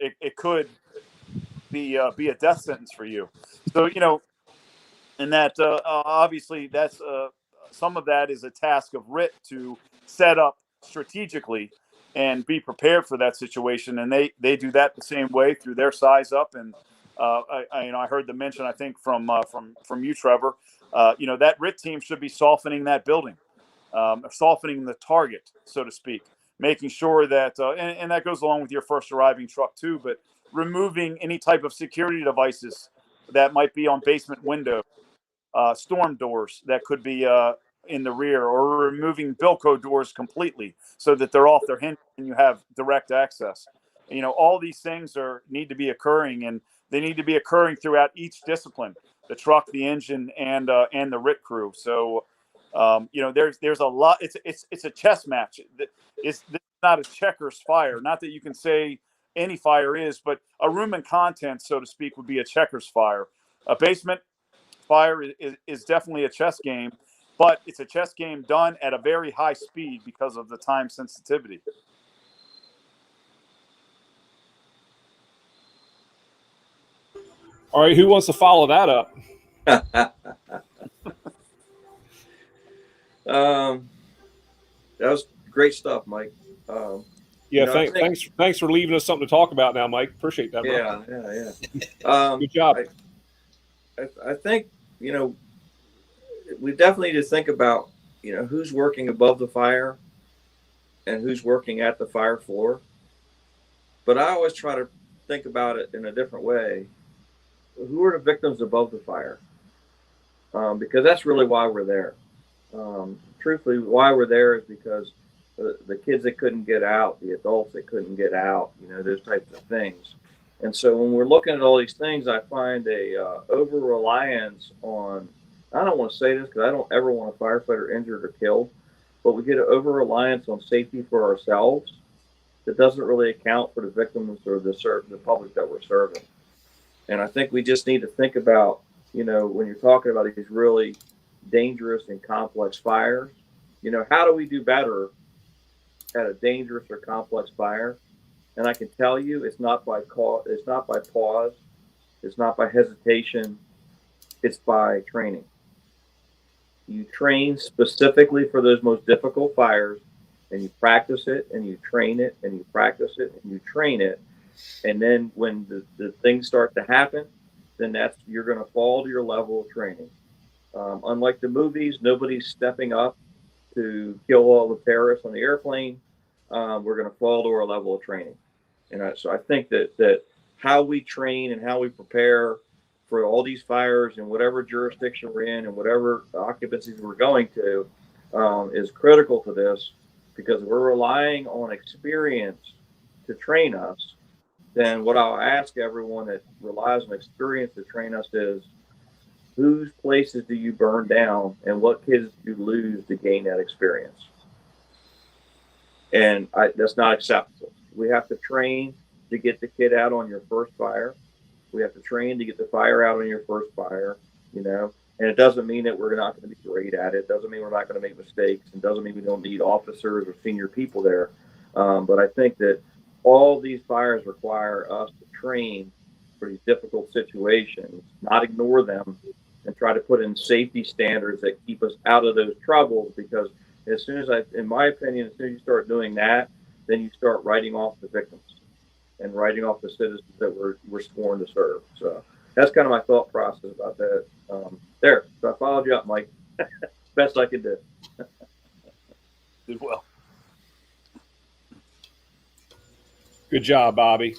It could be a death sentence for you. So, and that obviously that's some of that is a task of RIT to set up strategically and be prepared for that situation. And they do that the same way through their size up. And I heard the mention, I think from you, Trevor, that RIT team should be softening that building, softening the target, so to speak, making sure that, and that goes along with your first arriving truck too, but removing any type of security devices that might be on basement windows, storm doors that could be in the rear, or removing Bilco doors completely so that they're off their hinges and you have direct access. All these things need to be occurring, and they need to be occurring throughout each discipline: the truck, the engine, and the RIT crew. So, there's a lot. It's a chess match. It's not a checkers fire. Not that you can say any fire is, but a room and contents, so to speak, would be a checkers fire. A basement fire is definitely a chess game, but it's a chess game done at a very high speed because of the time sensitivity. All right, who wants to follow that up? That was great stuff, Mike. Thanks for leaving us something to talk about now, Mike. Appreciate that, bro. Yeah. Good job. I think, we definitely need to think about, who's working above the fire and who's working at the fire floor. But I always try to think about it in a different way. Who are the victims above the fire? Because that's really why we're there. Truthfully, why we're there is because the kids that couldn't get out, the adults that couldn't get out, those types of things. And so when we're looking at all these things, I find a over-reliance on, I don't want to say this because I don't ever want a firefighter injured or killed, but we get an over-reliance on safety for ourselves that doesn't really account for the victims or the public that we're serving. And I think we just need to think about, when you're talking about these really dangerous and complex fires, how do we do better at a dangerous or complex fire? And I can tell you, it's not by pause, it's not by hesitation, it's by training. You train specifically for those most difficult fires, and you practice it, and you train it, and you practice it, and you train it. And then when the things start to happen, then you're going to fall to your level of training. Unlike the movies, nobody's stepping up to kill all the terrorists on the airplane. We're going to fall to our level of training. And so I think that how we train and how we prepare for all these fires in whatever jurisdiction we're in and whatever occupancies we're going to is critical to this, because we're relying on experience to train us. Then what I'll ask everyone that relies on experience to train us is, whose places do you burn down and what kids do you lose to gain that experience? And that's not acceptable. We have to train to get the kid out on your first fire. We have to train to get the fire out on your first fire, and it doesn't mean that we're not going to be great at it. It doesn't mean we're not going to make mistakes. It doesn't mean we don't need officers or senior people there. But I think that all these fires require us to train for these difficult situations, not ignore them, and try to put in safety standards that keep us out of those troubles. Because as soon as in my opinion, as soon as you start doing that, then you start writing off the victims and writing off the citizens that we're sworn to serve. So that's kind of my thought process about that. So I followed you up, Mike. Best I could do. Did well. Good job, Bobby.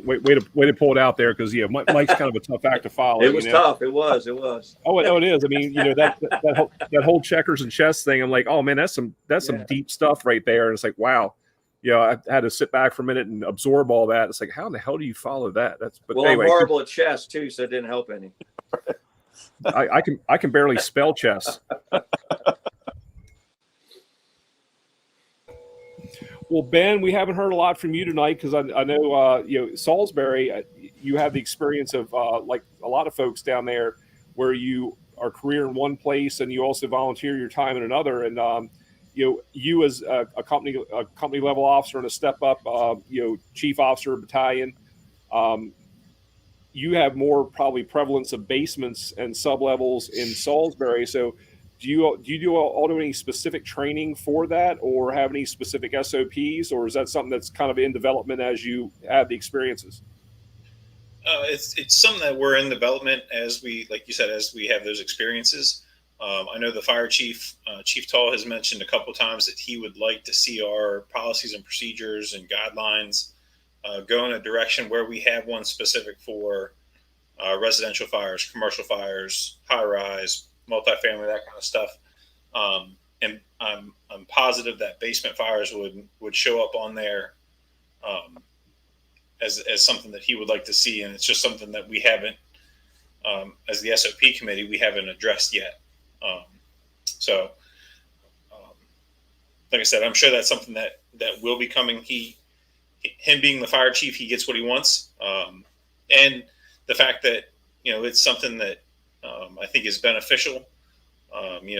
Way to pull it out there, because Mike's kind of a tough act to follow. It was tough. It was. Oh, it is. I mean, that whole checkers and chess thing. I'm like, oh man, that's some deep stuff right there. And it's like, wow. I had to sit back for a minute and absorb all that. It's like, how in the hell do you follow that? Anyway, I'm horrible at chess too, so it didn't help any. I can barely spell chess. Well, Ben, we haven't heard a lot from you tonight, because I know Salisbury. You have the experience of like a lot of folks down there, where you are career in one place and you also volunteer your time in another. And you as a company level officer and a step up, chief officer battalion, you have more probably prevalence of basements and sub levels in Salisbury. So do you do all do any specific training for that, or have any specific SOPs, or is that something that's kind of in development as you have the experiences? It's something that we're in development as we, like you said, as we have those experiences. I know the fire chief, Chief Tall, has mentioned a couple times that he would like to see our policies and procedures and guidelines go in a direction where we have one specific for residential fires, commercial fires, high rise, multifamily, that kind of stuff. And I'm positive that basement fires would show up on there as something that he would like to see, and it's just something that we haven't, as the SOP committee, we haven't addressed yet. So, like I said, I'm sure that's something that will be coming. Him being the fire chief, he gets what he wants, and the fact that it's something that I think is beneficial.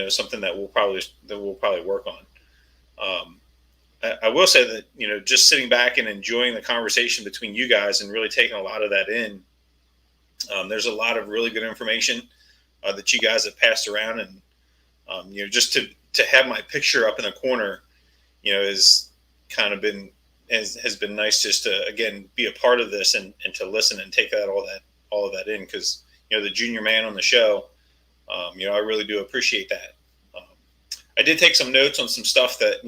Something that we'll probably work on. I will say that, just sitting back and enjoying the conversation between you guys and really taking a lot of that in, there's a lot of really good information that you guys have passed around. And, just to have my picture up in the corner, has kind of been, has been nice just to, again, be a part of this and to listen and take all of that in. Cause the junior man on the show, I really do appreciate that. I did take some notes on some stuff that,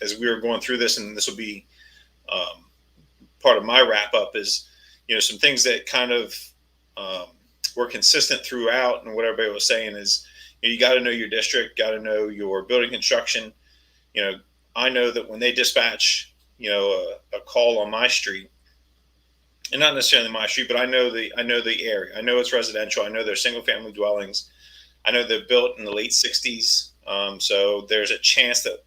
as we were going through this, and this will be part of my wrap up, is, some things that kind of were consistent throughout. And what everybody was saying is, you got to know your district, got to know your building construction. I know that when they dispatch, a call on my street, and not necessarily my street, but I know the area. I know it's residential. I know they're single family dwellings. I know they're built in the late 60s. So there's a chance that,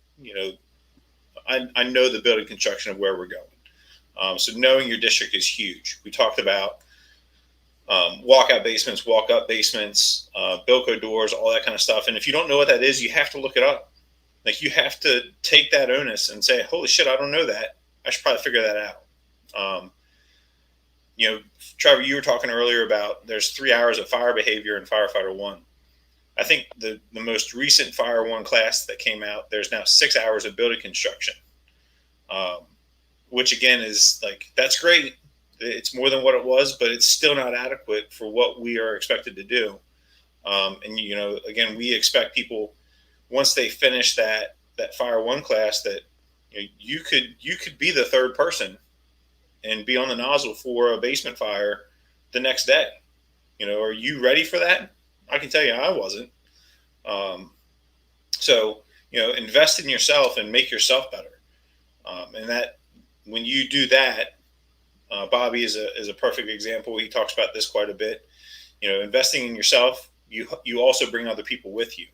I know the building construction of where we're going. So knowing your district is huge. We talked about walkout basements, walk-up basements, Bilco doors, all that kind of stuff. And if you don't know what that is, you have to look it up. Like, you have to take that onus and say, holy shit, I don't know that. I should probably figure that out. Trevor, you were talking earlier about there's 3 hours of fire behavior in Firefighter 1. I think the most recent Fire 1 class that came out, there's now 6 hours of building construction, which again is like, that's great. It's more than what it was, but it's still not adequate for what we are expected to do. And again, we expect people, once they finish that Fire 1 class, that you could be the third person and be on the nozzle for a basement fire the next day. Are you ready for that? I can tell you I wasn't. So, invest in yourself and make yourself better. And that, when you do that, Bobby is a perfect example. He talks about this quite a bit. Investing in yourself, you also bring other people with you.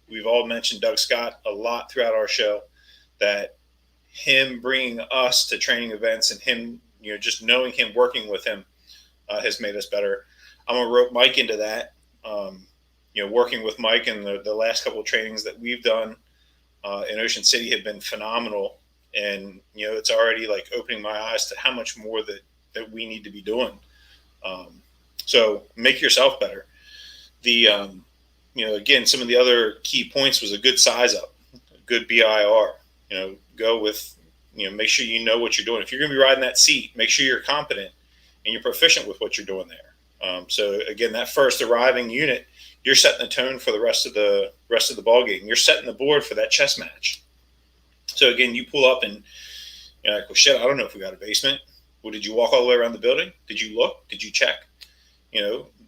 We've all mentioned Doug Scott a lot throughout our show, that him bringing us to training events and him, just knowing him, working with him, has made us better. I'm going to rope Mike into that. Working with Mike and the last couple of trainings that we've done in Ocean City have been phenomenal. And, it's already like opening my eyes to how much more that we need to be doing. So make yourself better. Again, some of the other key points was a good size up, a good BIR, go with, make sure you know what you're doing. If you're going to be riding that seat, make sure you're competent and you're proficient with what you're doing there. So again, that first arriving unit, you're setting the tone for the rest of the ball game. You're setting the board for that chess match. So again, you pull up and you're like, well, shit, I don't know if we got a basement. Well, did you walk all the way around the building? Did you look? Did you check?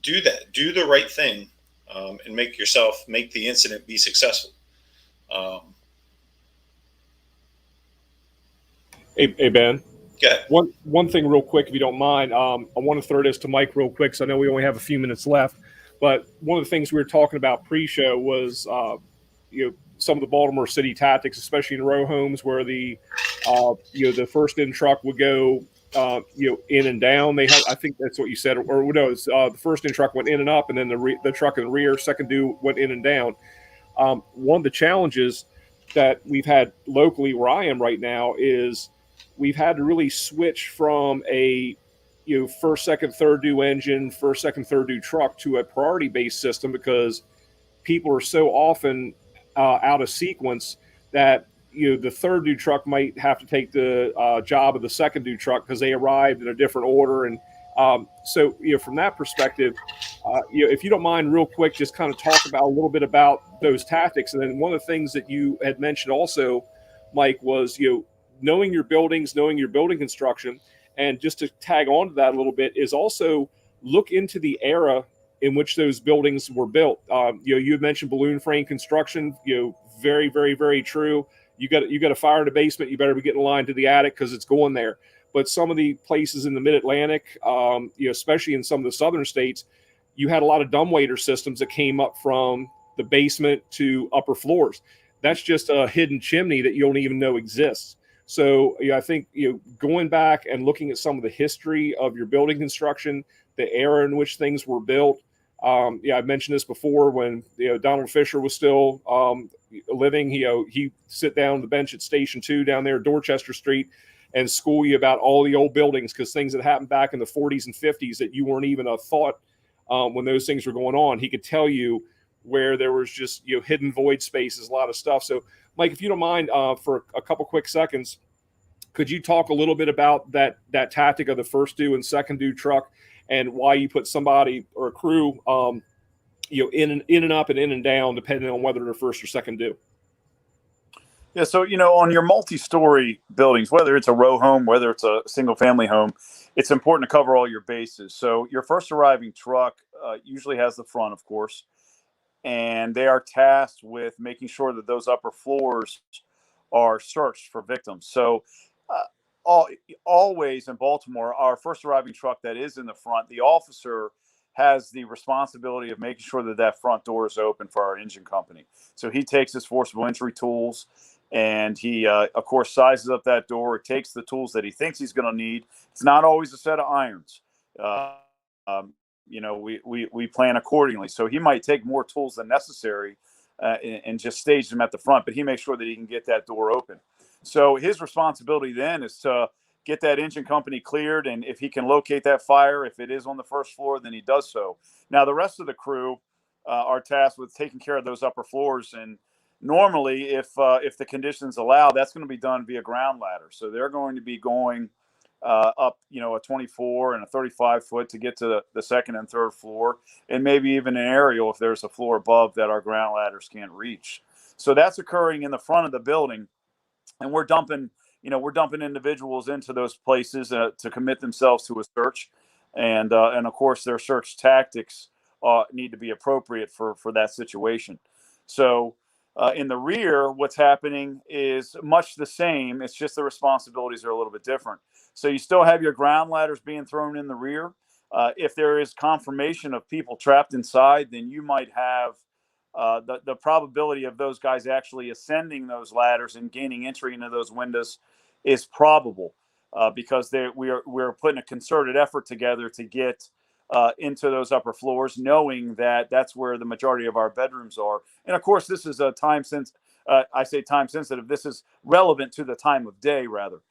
Do that. Do the right thing, and make the incident be successful. Hey, Ben. Yeah. One thing real quick, if you don't mind, I want to throw this to Mike real quick, so I know we only have a few minutes left. But one of the things we were talking about pre-show was, some of the Baltimore City tactics, especially in row homes, where the first in truck would go, in and down. I think that's what you said, or no, the first in truck went in and up, and then the truck in the rear, second due, went in and down. One of the challenges that we've had locally where I am right now is we've had to really switch from a first, second, third due engine, first, second, third due truck to a priority based system, because people are so often out of sequence that the third due truck might have to take the job of the second due truck because they arrived in a different order. And so from that perspective, if you don't mind, real quick, just kind of talk about a little bit about those tactics. And then one of the things that you had mentioned also, Mike, was knowing your buildings, knowing your building construction, and just to tag on to that a little bit is also look into the era in which those buildings were built. You had mentioned balloon frame construction. Very, very, very true. You got a fire in the basement, you better be getting a line to the attic because it's going there. But some of the places in the Mid-Atlantic, especially in some of the southern states, you had a lot of dumbwaiter systems that came up from the basement to upper floors. That's just a hidden chimney that you don't even know exists. So I think going back and looking at some of the history of your building construction, the era in which things were built. I've mentioned this before when Donald Fisher was still living. He'd sit down on the bench at Station 2 down there, Dorchester Street, and school you about all the old buildings because things that happened back in the 40s and 50s that you weren't even a thought when those things were going on. He could tell you where there was just hidden void spaces, a lot of stuff. So, Mike, if you don't mind, for a couple quick seconds, could you talk a little bit about that tactic of the first due and second due truck and why you put somebody or a crew, in and up and in and down, depending on whether they're first or second due? Yeah, so on your multi-story buildings, whether it's a row home, whether it's a single-family home, it's important to cover all your bases. So your first arriving truck usually has the front, of course, and they are tasked with making sure that those upper floors are searched for victims. So always in Baltimore, our first arriving truck that is in the front, the officer has the responsibility of making sure that that front door is open for our engine company. So he takes his forcible entry tools and he, of course, sizes up that door. He takes the tools that he thinks he's going to need. It's not always a set of irons. We plan accordingly. So he might take more tools than necessary and just stage them at the front, but he makes sure that he can get that door open. So his responsibility then is to get that engine company cleared, and if he can locate that fire, if it is on the first floor, then he does so. Now, the rest of the crew are tasked with taking care of those upper floors, and normally, if the conditions allow, that's going to be done via ground ladder. So they're going to be going up, a 24 and a 35 foot to get to the second and third floor, and maybe even an aerial if there's a floor above that our ground ladders can't reach. So that's occurring in the front of the building. And we're dumping individuals into those places to commit themselves to a search, and of course their search tactics need to be appropriate for that situation. So in the rear, what's happening is much the same. It's just the responsibilities are a little bit different. So you still have your ground ladders being thrown in the rear. If there is confirmation of people trapped inside, then you might have the probability of those guys actually ascending those ladders and gaining entry into those windows is probable because we're putting a concerted effort together to get into those upper floors, knowing that that's where the majority of our bedrooms are. And of course, this is a time sensitive. I say time sensitive. This is relevant to the time of day, rather.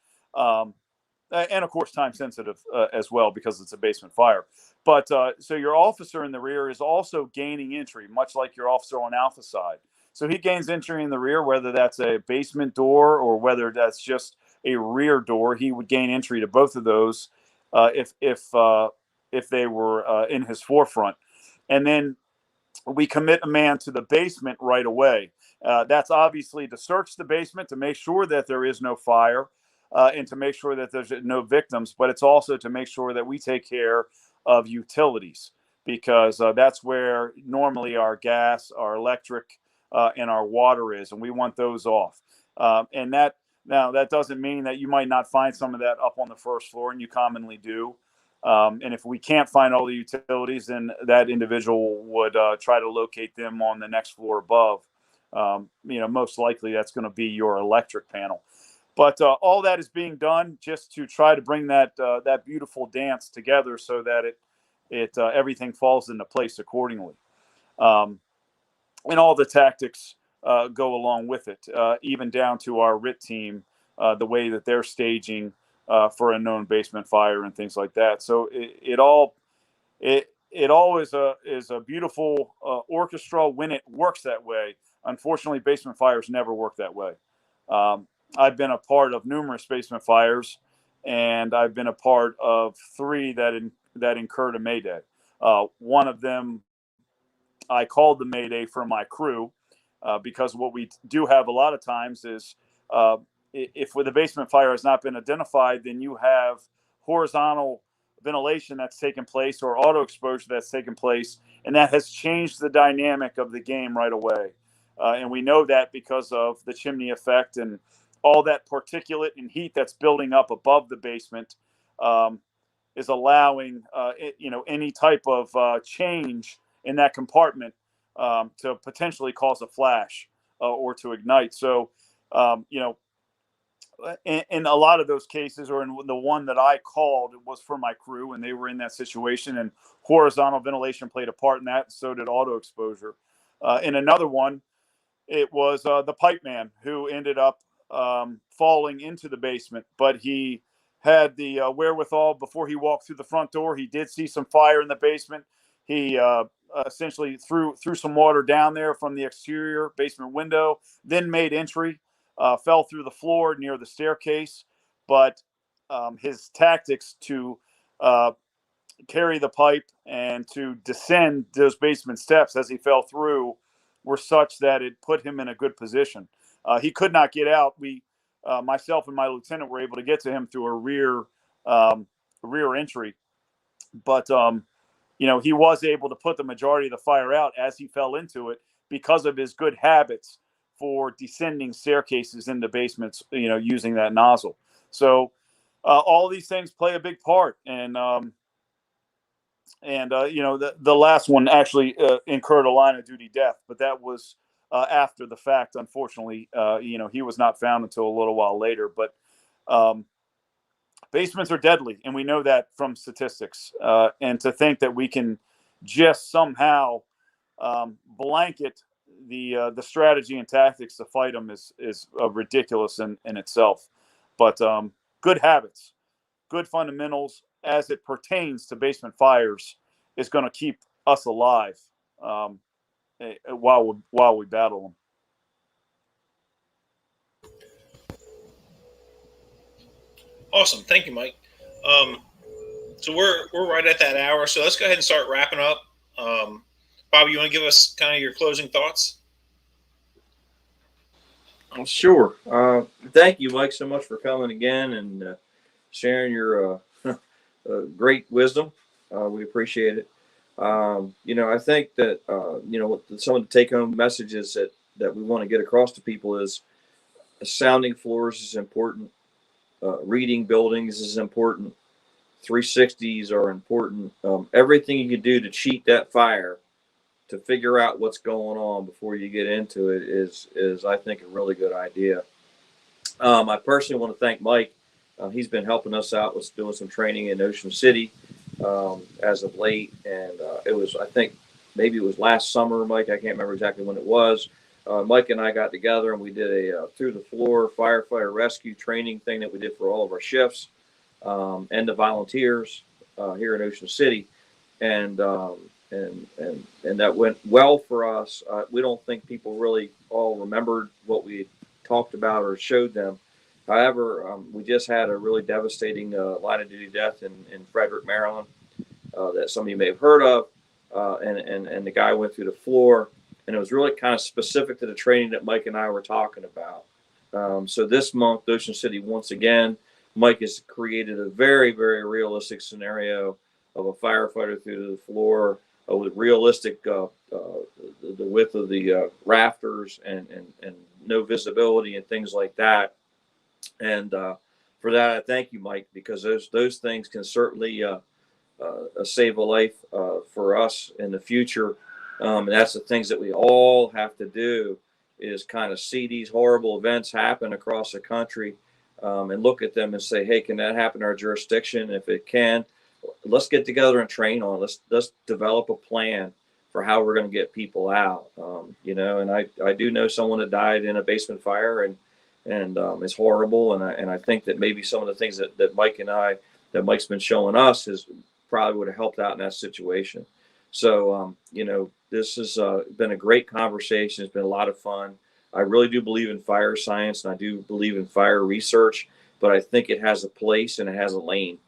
And of course, time sensitive as well because it's a basement fire. But so your officer in the rear is also gaining entry, much like your officer on alpha side. So he gains entry in the rear, whether that's a basement door or whether that's just a rear door. He would gain entry to both of those if they were in his forefront. And then we commit a man to the basement right away. That's obviously to search the basement to make sure that there is no fire. And to make sure that there's no victims, but it's also to make sure that we take care of utilities because that's where normally our gas, our electric, and our water is, and we want those off. And that doesn't mean that you might not find some of that up on the first floor, and you commonly do. And if we can't find all the utilities, then that individual would try to locate them on the next floor above. Most likely that's going to be your electric panel. But all that is being done just to try to bring that beautiful dance together so that everything falls into place accordingly. And all the tactics go along with it, even down to our RIT team, the way that they're staging for a known basement fire and things like that. So it it always is a beautiful orchestra when it works that way. Unfortunately, basement fires never work that way. I've been a part of numerous basement fires, and I've been a part of 3 that incurred a mayday. One of them, I called the mayday for my crew because what we do have a lot of times is if the basement fire has not been identified, then you have horizontal ventilation that's taken place or auto exposure that's taken place, and that has changed the dynamic of the game right away. And we know that because of the chimney effect and all that particulate and heat that's building up above the basement is allowing any type of change in that compartment to potentially cause a flash or to ignite. So, in a lot of those cases, or in the one that I called, it was for my crew, and they were in that situation, and horizontal ventilation played a part in that. So did auto exposure. In another one, it was the pipe man who ended up falling into the basement, but he had the wherewithal before he walked through the front door. He did see some fire in the basement. He essentially threw some water down there from the exterior basement window, then made entry, fell through the floor near the staircase. But his tactics to carry the pipe and to descend those basement steps as he fell through were such that it put him in a good position. He could not get out. Myself and my lieutenant were able to get to him through a rear entry, but he was able to put the majority of the fire out as he fell into it because of his good habits for descending staircases into basements, using that nozzle. So all these things play a big part. And the last one actually incurred a line of duty death, but that was after the fact. Unfortunately, he was not found until a little while later. But basements are deadly, and we know that from statistics. And to think that we can just somehow blanket the strategy and tactics to fight them is ridiculous in itself. But good habits, good fundamentals as it pertains to basement fires is going to keep us alive while we battle them. Awesome. Thank you, Mike. So we're right at that hour. So let's go ahead and start wrapping up. Bob, you want to give us kind of your closing thoughts? Sure. Thank you, Mike, so much for coming again and sharing your great wisdom. We appreciate it. I think that, some of the take-home messages that we want to get across to people is sounding floors is important. Reading buildings is important. 360s are important. Everything you can do to cheat that fire, to figure out what's going on before you get into it is I think, a really good idea. I personally want to thank Mike. He's been helping us out with doing some training in Ocean City as of late. And I think maybe it was last summer, Mike. I can't remember exactly when it was. Mike and I got together and we did a through the floor firefighter rescue training thing that we did for all of our shifts and the volunteers here in Ocean City. And that went well for us. We don't think people really all remembered what we talked about or showed them. However, we just had a really devastating line of duty death in Frederick, Maryland, that some of you may have heard of. And the guy went through the floor, and it was really kind of specific to the training that Mike and I were talking about. So this month, Ocean City, once again, Mike has created a very, very realistic scenario of a firefighter through the floor with realistic the width of the rafters and no visibility and things like that. And for that, I thank you, Mike, because those things can certainly save a life for us in the future. And that's the things that we all have to do, is kind of see these horrible events happen across the country and look at them and say, hey, can that happen in our jurisdiction? If it can, let's get together and train on it. Let's develop a plan for how we're going to get people out. And I do know someone that died in a basement fire, and it's horrible. And I think that maybe some of the things that Mike's been showing us probably would have helped out in that situation. So, this has been a great conversation. It's been a lot of fun. I really do believe in fire science, and I do believe in fire research, but I think it has a place and it has a lane.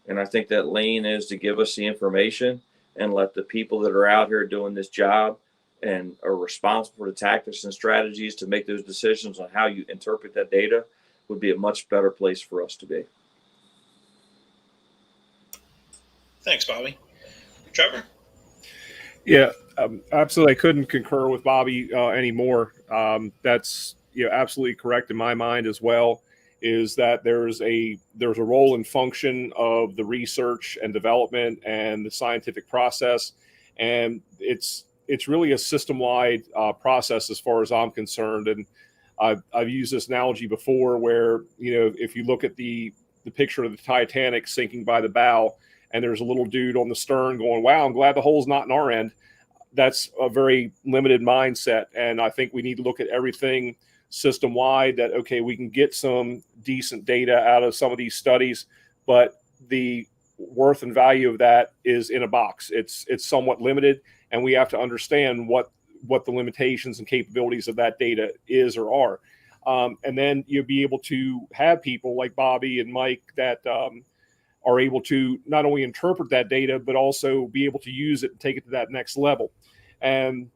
And I think that lane is to give us the information and let the people that are out here doing this job and are responsible for the tactics and strategies to make those decisions on how you interpret that data would be a much better place for us to be. Thanks, Bobby. Trevor? Yeah, absolutely. I couldn't concur with Bobby anymore. That's absolutely correct in my mind as well. Is that there's a role and function of the research and development and the scientific process, and it's really a system-wide process as far as I'm concerned. And I've used this analogy before, where if you look at the picture of the Titanic sinking by the bow, and there's a little dude on the stern going, "Wow, I'm glad the hole's not in our end." That's a very limited mindset, and I think we need to look at everything system wide. That okay, we can get some decent data out of some of these studies, but the worth and value of that is in a box. It's somewhat limited, and we have to understand what the limitations and capabilities of that data is or are. And then you'll be able to have people like Bobby and Mike that are able to not only interpret that data, but also be able to use it and take it to that next level. And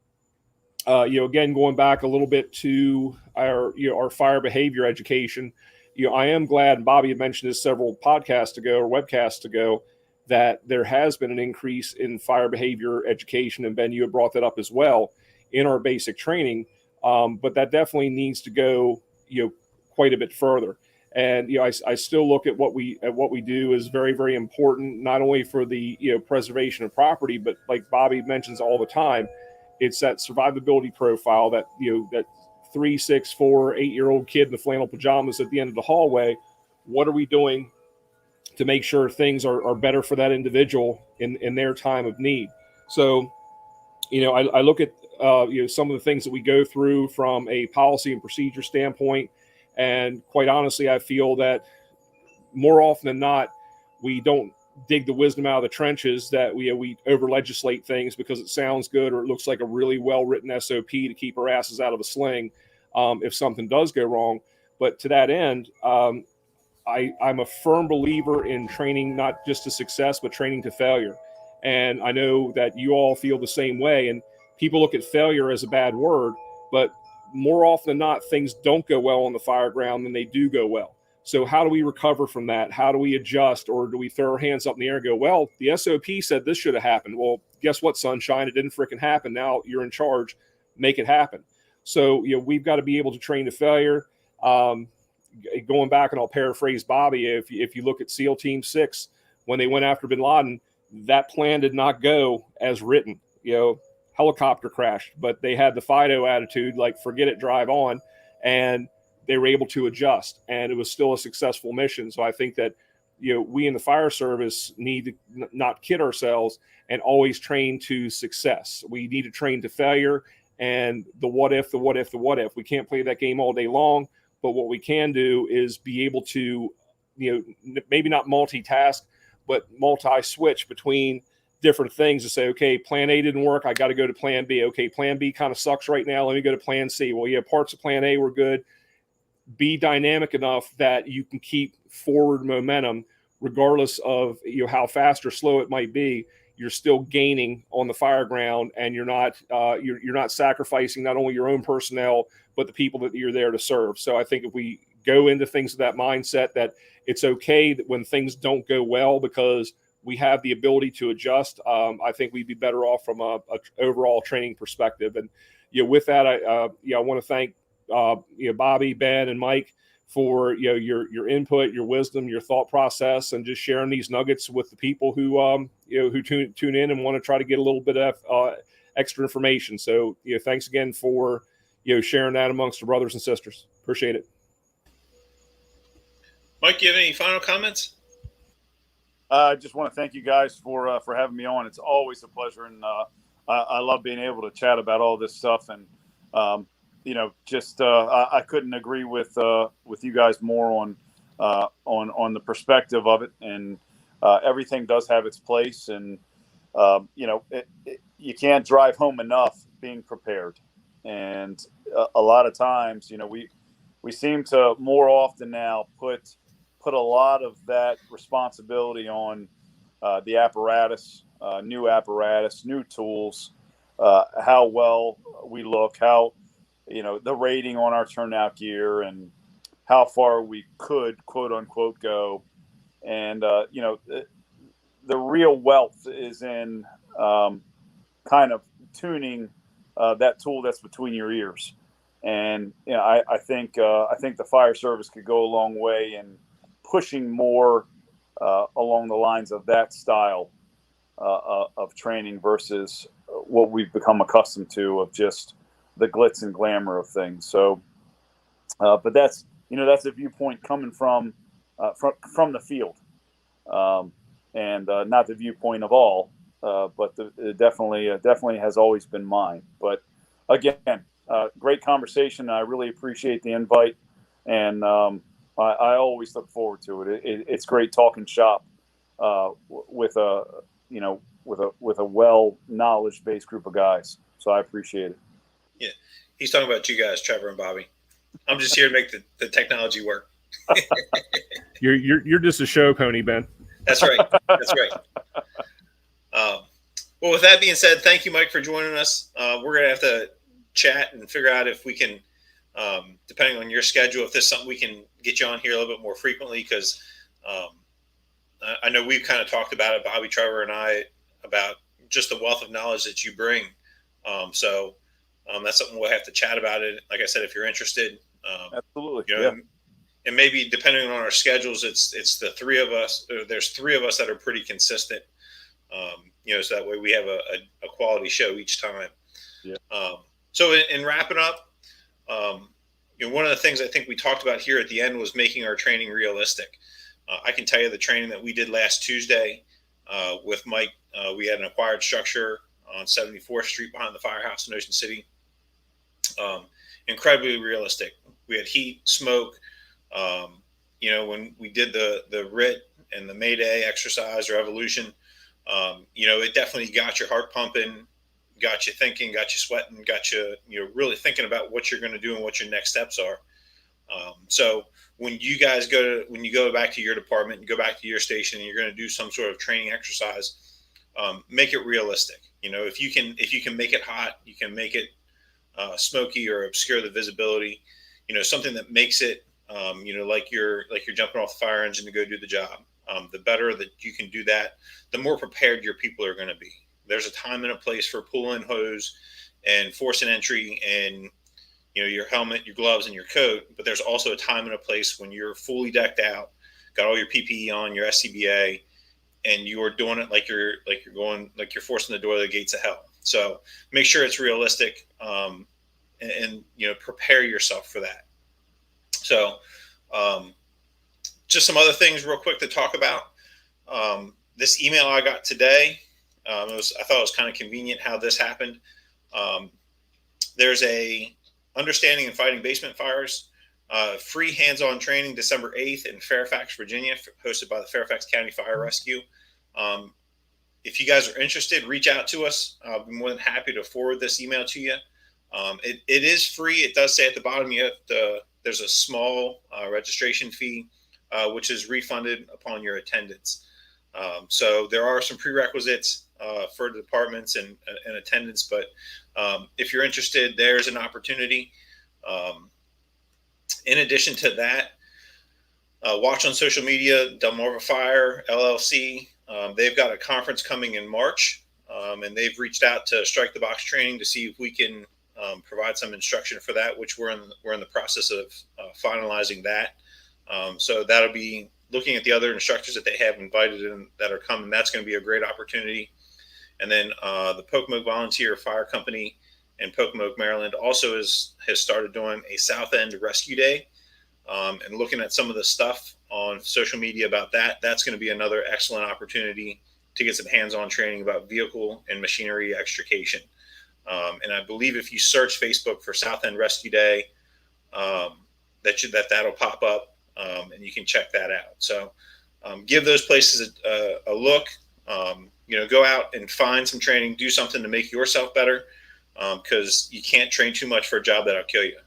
again, going back a little bit to our fire behavior education, I am glad, and Bobby had mentioned this several podcasts ago or webcasts ago, that there has been an increase in fire behavior education, and Ben, you had brought that up as well in our basic training. But that definitely needs to go, quite a bit further. And I still look at what we do as very, very important, not only for the preservation of property, but like Bobby mentions all the time, it's that survivability profile that that 3, 6, 4, 8-year-old kid in the flannel pajamas at the end of the hallway. What are we doing to make sure things are better for that individual in their time of need? So, I look at some of the things that we go through from a policy and procedure standpoint. And quite honestly, I feel that more often than not, we don't dig the wisdom out of the trenches, that we over legislate things because it sounds good or it looks like a really well written SOP to keep our asses out of a sling if something does go wrong. But to that end, I'm a firm believer in training not just to success, but training to failure. And I know that you all feel the same way. And people look at failure as a bad word, but more often than not, things don't go well on the fire ground than they do go well. So how do we recover from that? How do we adjust? Or do we throw our hands up in the air and go, well, the SOP said this should have happened. Well, guess what, sunshine? It didn't freaking happen. Now you're in charge. Make it happen. So, we've got to be able to train to failure. Going back, and I'll paraphrase Bobby, if you look at SEAL Team 6, when they went after bin Laden, that plan did not go as written. Helicopter crashed, but they had the Fido attitude, like forget it, drive on, and they were able to adjust, and it was still a successful mission. So I think that we in the fire service need to not kid ourselves and always train to success. We need to train to failure and the what if. We can't play that game all day long, but what we can do is be able to maybe not multitask, but multi-switch between different things to say, okay, plan A didn't work, I got to go to plan B. Okay, plan B kind of sucks right now, let me go to plan C. Well, parts of plan A were good. Be dynamic enough that you can keep forward momentum regardless of how fast or slow it might be. You're still gaining on the fire ground, and you're not sacrificing not only your own personnel but the people that you're there to serve. So I think if we go into things with that mindset, that it's okay that when things don't go well, because we have the ability to adjust, I think we'd be better off from a overall training perspective. And with that, I want to thank Bobby, Ben, and Mike for your input, your wisdom, your thought process, and just sharing these nuggets with the people who tune in and want to try to get a little bit of extra information. So thanks again for sharing that amongst the brothers and sisters. Appreciate it. Mike, you have any final comments? I just want to thank you guys for having me on. It's always a pleasure, and I love being able to chat about all this stuff. And I couldn't agree with you guys more on the perspective of it. And everything does have its place, and you can't drive home enough being prepared. And a lot of times, we seem to more often now put a lot of that responsibility on the apparatus, new tools, how well we look, how, the rating on our turnout gear, and how far we could, quote unquote, go. And, the real wealth is in kind of tuning that tool that's between your ears. And I think the fire service could go a long way in pushing more along the lines of that style of training versus what we've become accustomed to of just the glitz and glamour of things. So, but that's a viewpoint coming from the field, and not the viewpoint of all, but it definitely has always been mine. But again, great conversation. I really appreciate the invite, and I always look forward to it. It's great talking shop with a well knowledge based group of guys. So I appreciate it. Yeah, he's talking about you guys, Trevor and Bobby. I'm just here to make the technology work. You're just a show pony, Ben. That's right. That's right. Well, with that being said, thank you, Mike, for joining us. We're going to have to chat and figure out if we can, depending on your schedule, if there's something we can get you on here a little bit more frequently, because I know we've kind of talked about it, Bobby, Trevor, and I, about just the wealth of knowledge that you bring. So that's something we'll have to chat about it. Like I said, if you're interested. Absolutely. Yeah. And maybe depending on our schedules, it's the three of us. There's three of us that are pretty consistent. So that way we have a quality show each time. Yeah. So in wrapping up, one of the things I think we talked about here at the end was making our training realistic. I can tell you the training that we did last Tuesday with Mike, we had an acquired structure on 74th Street behind the firehouse in Ocean City. Incredibly realistic. We had heat, smoke. When we did the RIT and the Mayday exercise or evolution, it definitely got your heart pumping, got you thinking, got you sweating, got you, really thinking about what you're going to do and what your next steps are. So when you guys go back to your department and go back to your station and you're going to do some sort of training exercise, make it realistic. If you can make it hot, you can make it smoky or obscure the visibility, something that makes it, like you're jumping off the fire engine to go do the job. The better that you can do that, the more prepared your people are going to be. There's a time and a place for pull and hose and force and entry and, your helmet, your gloves, and your coat. But there's also a time and a place when you're fully decked out, got all your PPE on, your SCBA, and you are doing it like you're forcing the door to the gates of hell. So make sure it's realistic, and prepare yourself for that. So, just some other things real quick to talk about. This email I got today, I thought it was kind of convenient how this happened. There's a Understanding and Fighting Basement Fires, free hands-on training December 8th in Fairfax, Virginia, hosted by the Fairfax County Fire Rescue. If you guys are interested, reach out to us. I'll be more than happy to forward this email to you. It is free. It does say at the bottom there's a small registration fee, which is refunded upon your attendance. So there are some prerequisites for the departments and attendance, but if you're interested, there's an opportunity. In addition to that, watch on social media, Delmarva Fire LLC. They've got a conference coming in March, and they've reached out to Strike the Box Training to see if we can provide some instruction for that, which we're in the process of finalizing that. So that'll be looking at the other instructors that they have invited in that are coming. That's going to be a great opportunity. And then the Pocomoke Volunteer Fire Company in Pocomoke, Maryland, also has started doing a South End Rescue Day, and looking at some of the stuff on social media about that. That's going to be another excellent opportunity to get some hands-on training about vehicle and machinery extrication. And I believe if you search Facebook for South End Rescue Day, that'll pop up, and you can check that out. So give those places a look. go out and find some training, do something to make yourself better, because you can't train too much for a job that'll kill you.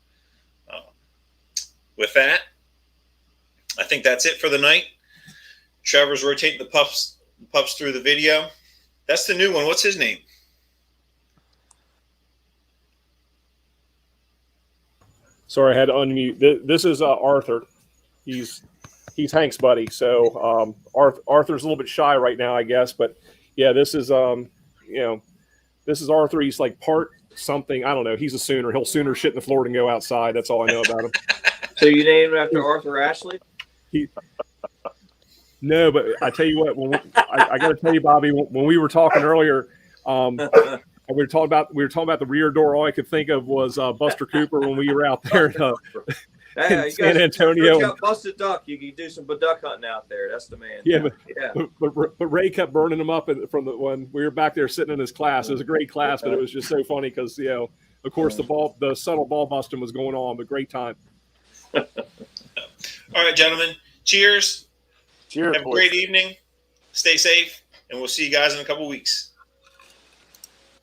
With that, I think that's it for the night. Trevor's rotating the pups through the video. That's the new one. What's his name? Sorry, I had to unmute. This is Arthur. He's Hank's buddy. So Arthur's a little bit shy right now, I guess. But yeah, this is this is Arthur. He's like part something. I don't know. He's a Sooner. He'll sooner shit in the floor than go outside. That's all I know about him. So you named him after Arthur Ashley? No, but I tell you what. I got to tell you, Bobby, when we were talking earlier, we were talking about the rear door. All I could think of was Buster Cooper when we were out there in San Antonio. You got busted duck. You can do some duck hunting out there. That's the man. Yeah, but Ray kept burning them up from when we were back there sitting in his class. It was a great class, but it was just so funny because of course the subtle ball busting was going on, but great time. All right, gentlemen. Cheers. Cheers. Have a great evening. Stay safe, and we'll see you guys in a couple weeks.